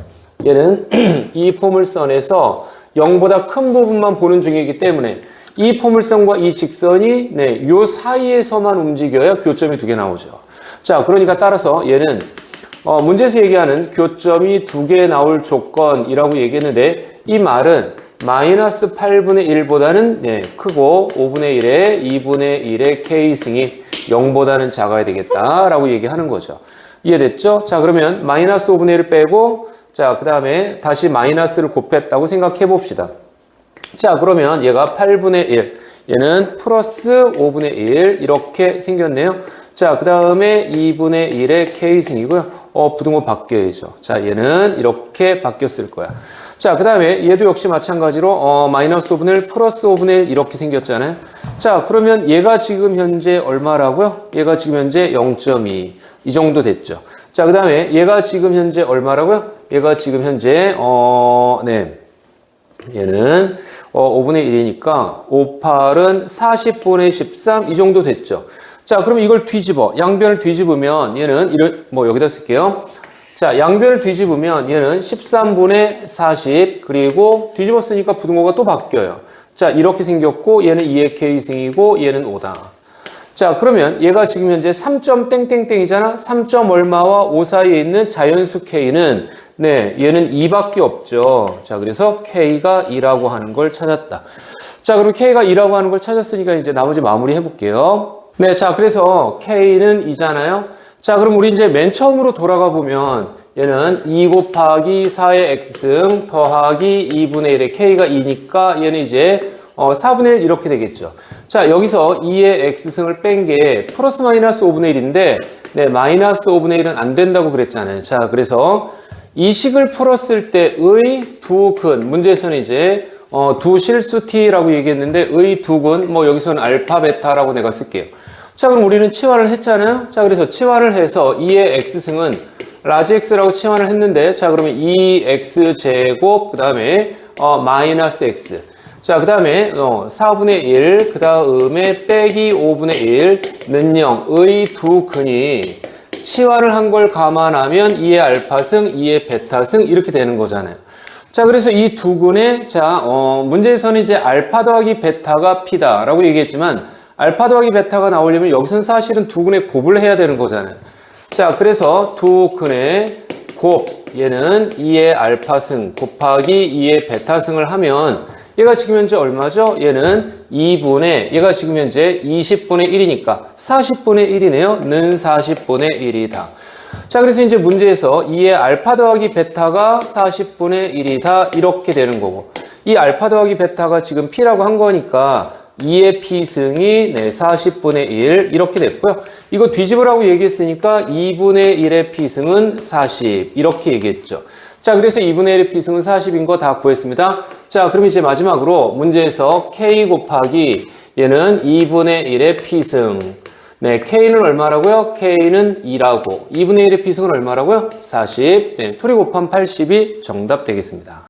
Speaker 1: 얘는 이 포물선에서 0보다 큰 부분만 보는 중이기 때문에 이 포물선과 이 직선이 요 사이에서만 움직여야 교점이 두 개 나오죠. 자, 그러니까 따라서 얘는 문제에서 얘기하는 교점이 두 개 나올 조건이라고 얘기했는데 이 말은 마이너스 8분의 1보다는 크고 5분의 1에 2분의 1의 K승이 0보다는 작아야 되겠다라고 얘기하는 거죠. 이해됐죠? 자, 그러면 마이너스 5분의 1을 빼고 자, 그 다음에 다시 마이너스를 곱했다고 생각해 봅시다. 자, 그러면 얘가 8분의 1, 얘는 플러스 5분의 1 이렇게 생겼네요. 자, 그 다음에 2분의 1의 K승이고요. 부등호 바뀌어야죠. 자, 얘는 이렇게 바뀌었을 거야. 자, 그 다음에 얘도 역시 마찬가지로 마이너스 5분의 1, 플러스 5분의 1 이렇게 생겼잖아요. 자, 그러면 얘가 지금 현재 얼마라고요? 얘가 지금 현재 0.2 이 정도 됐죠. 자, 그 다음에 얘가 지금 현재 얼마라고요? 얘가 지금 현재 얘는 5분의 1이니까 5, 8은 40분의 13 이 정도 됐죠. 자, 그럼 이걸 뒤집어. 양변을 뒤집으면 얘는 여기다 쓸게요. 자, 양변을 뒤집으면 얘는 13분의 40 그리고 뒤집었으니까 부등호가 또 바뀌어요. 자, 이렇게 생겼고 얘는 2의 K승이고 얘는 5다. 자, 그러면 얘가 지금 현재 3점 땡땡땡이잖아. 3점 얼마와 5 사이에 있는 자연수 K는 얘는 2밖에 없죠. 자, 그래서 K가 2라고 하는 걸 찾았다. 자, 그럼 K가 2라고 하는 걸 찾았으니까 이제 나머지 마무리 해볼게요. 네, 자, 그래서 K는 2잖아요. 자, 그럼 우리 이제 맨 처음으로 돌아가 보면 얘는 2 곱하기 4의 X승 더하기 2분의 1의 K가 2니까 얘는 이제 4분의 1 이렇게 되겠죠. 자, 여기서 2의 X승을 뺀 게 플러스 마이너스 5분의 1인데 마이너스 5분의 1은 안 된다고 그랬잖아요. 자, 그래서 이 식을 풀었을 때의 두 근, 문제에서는 이제 두 실수 t라고 얘기했는데 의 두 근, 여기서는 알파, 베타라고 내가 쓸게요. 자, 그럼 우리는 치환을 했잖아요. 자, 그래서 치환을 해서 2의 x승은 라지 x라고 치환을 했는데, 자, 그러면 2x제곱, 그 다음에 마이너스 x. 자, 그 다음에 4분의 1, 그 다음에 빼기 5분의 1는 0의 두 근이 치환을 한 걸 감안하면 2의 알파승, 2의 베타승 이렇게 되는 거잖아요. 자, 그래서 이 두 근의 문제에서는 이제 알파 더하기 베타가 P다라고 얘기했지만 알파 더하기 베타가 나오려면 여기서는 사실은 두 근의 곱을 해야 되는 거잖아요. 자, 그래서 두 근의 곱, 얘는 2의 알파승 곱하기 2의 베타승을 하면 얘가 지금 현재 얼마죠? 얘는 2분의, 얘가 지금 현재 20분의 1이니까 40분의 1이네요. 는 40분의 1이다. 자, 그래서 이제 문제에서 2의 알파 더하기 베타가 40분의 1이다. 이렇게 되는 거고. 이 알파 더하기 베타가 지금 P라고 한 거니까 2의 P승이 40분의 1 이렇게 됐고요. 이거 뒤집으라고 얘기했으니까 2분의 1의 P승은 40 이렇게 얘기했죠. 자, 그래서 2분의 1의 P승은 40인 거 다 구했습니다. 자, 그럼 이제 마지막으로 문제에서 K 곱하기 얘는 2분의 1의 P승. 네, K는 얼마라고요? K는 2라고. 2분의 1의 P승은 얼마라고요? 40. 네, 토리 곱하면 80이 정답 되겠습니다.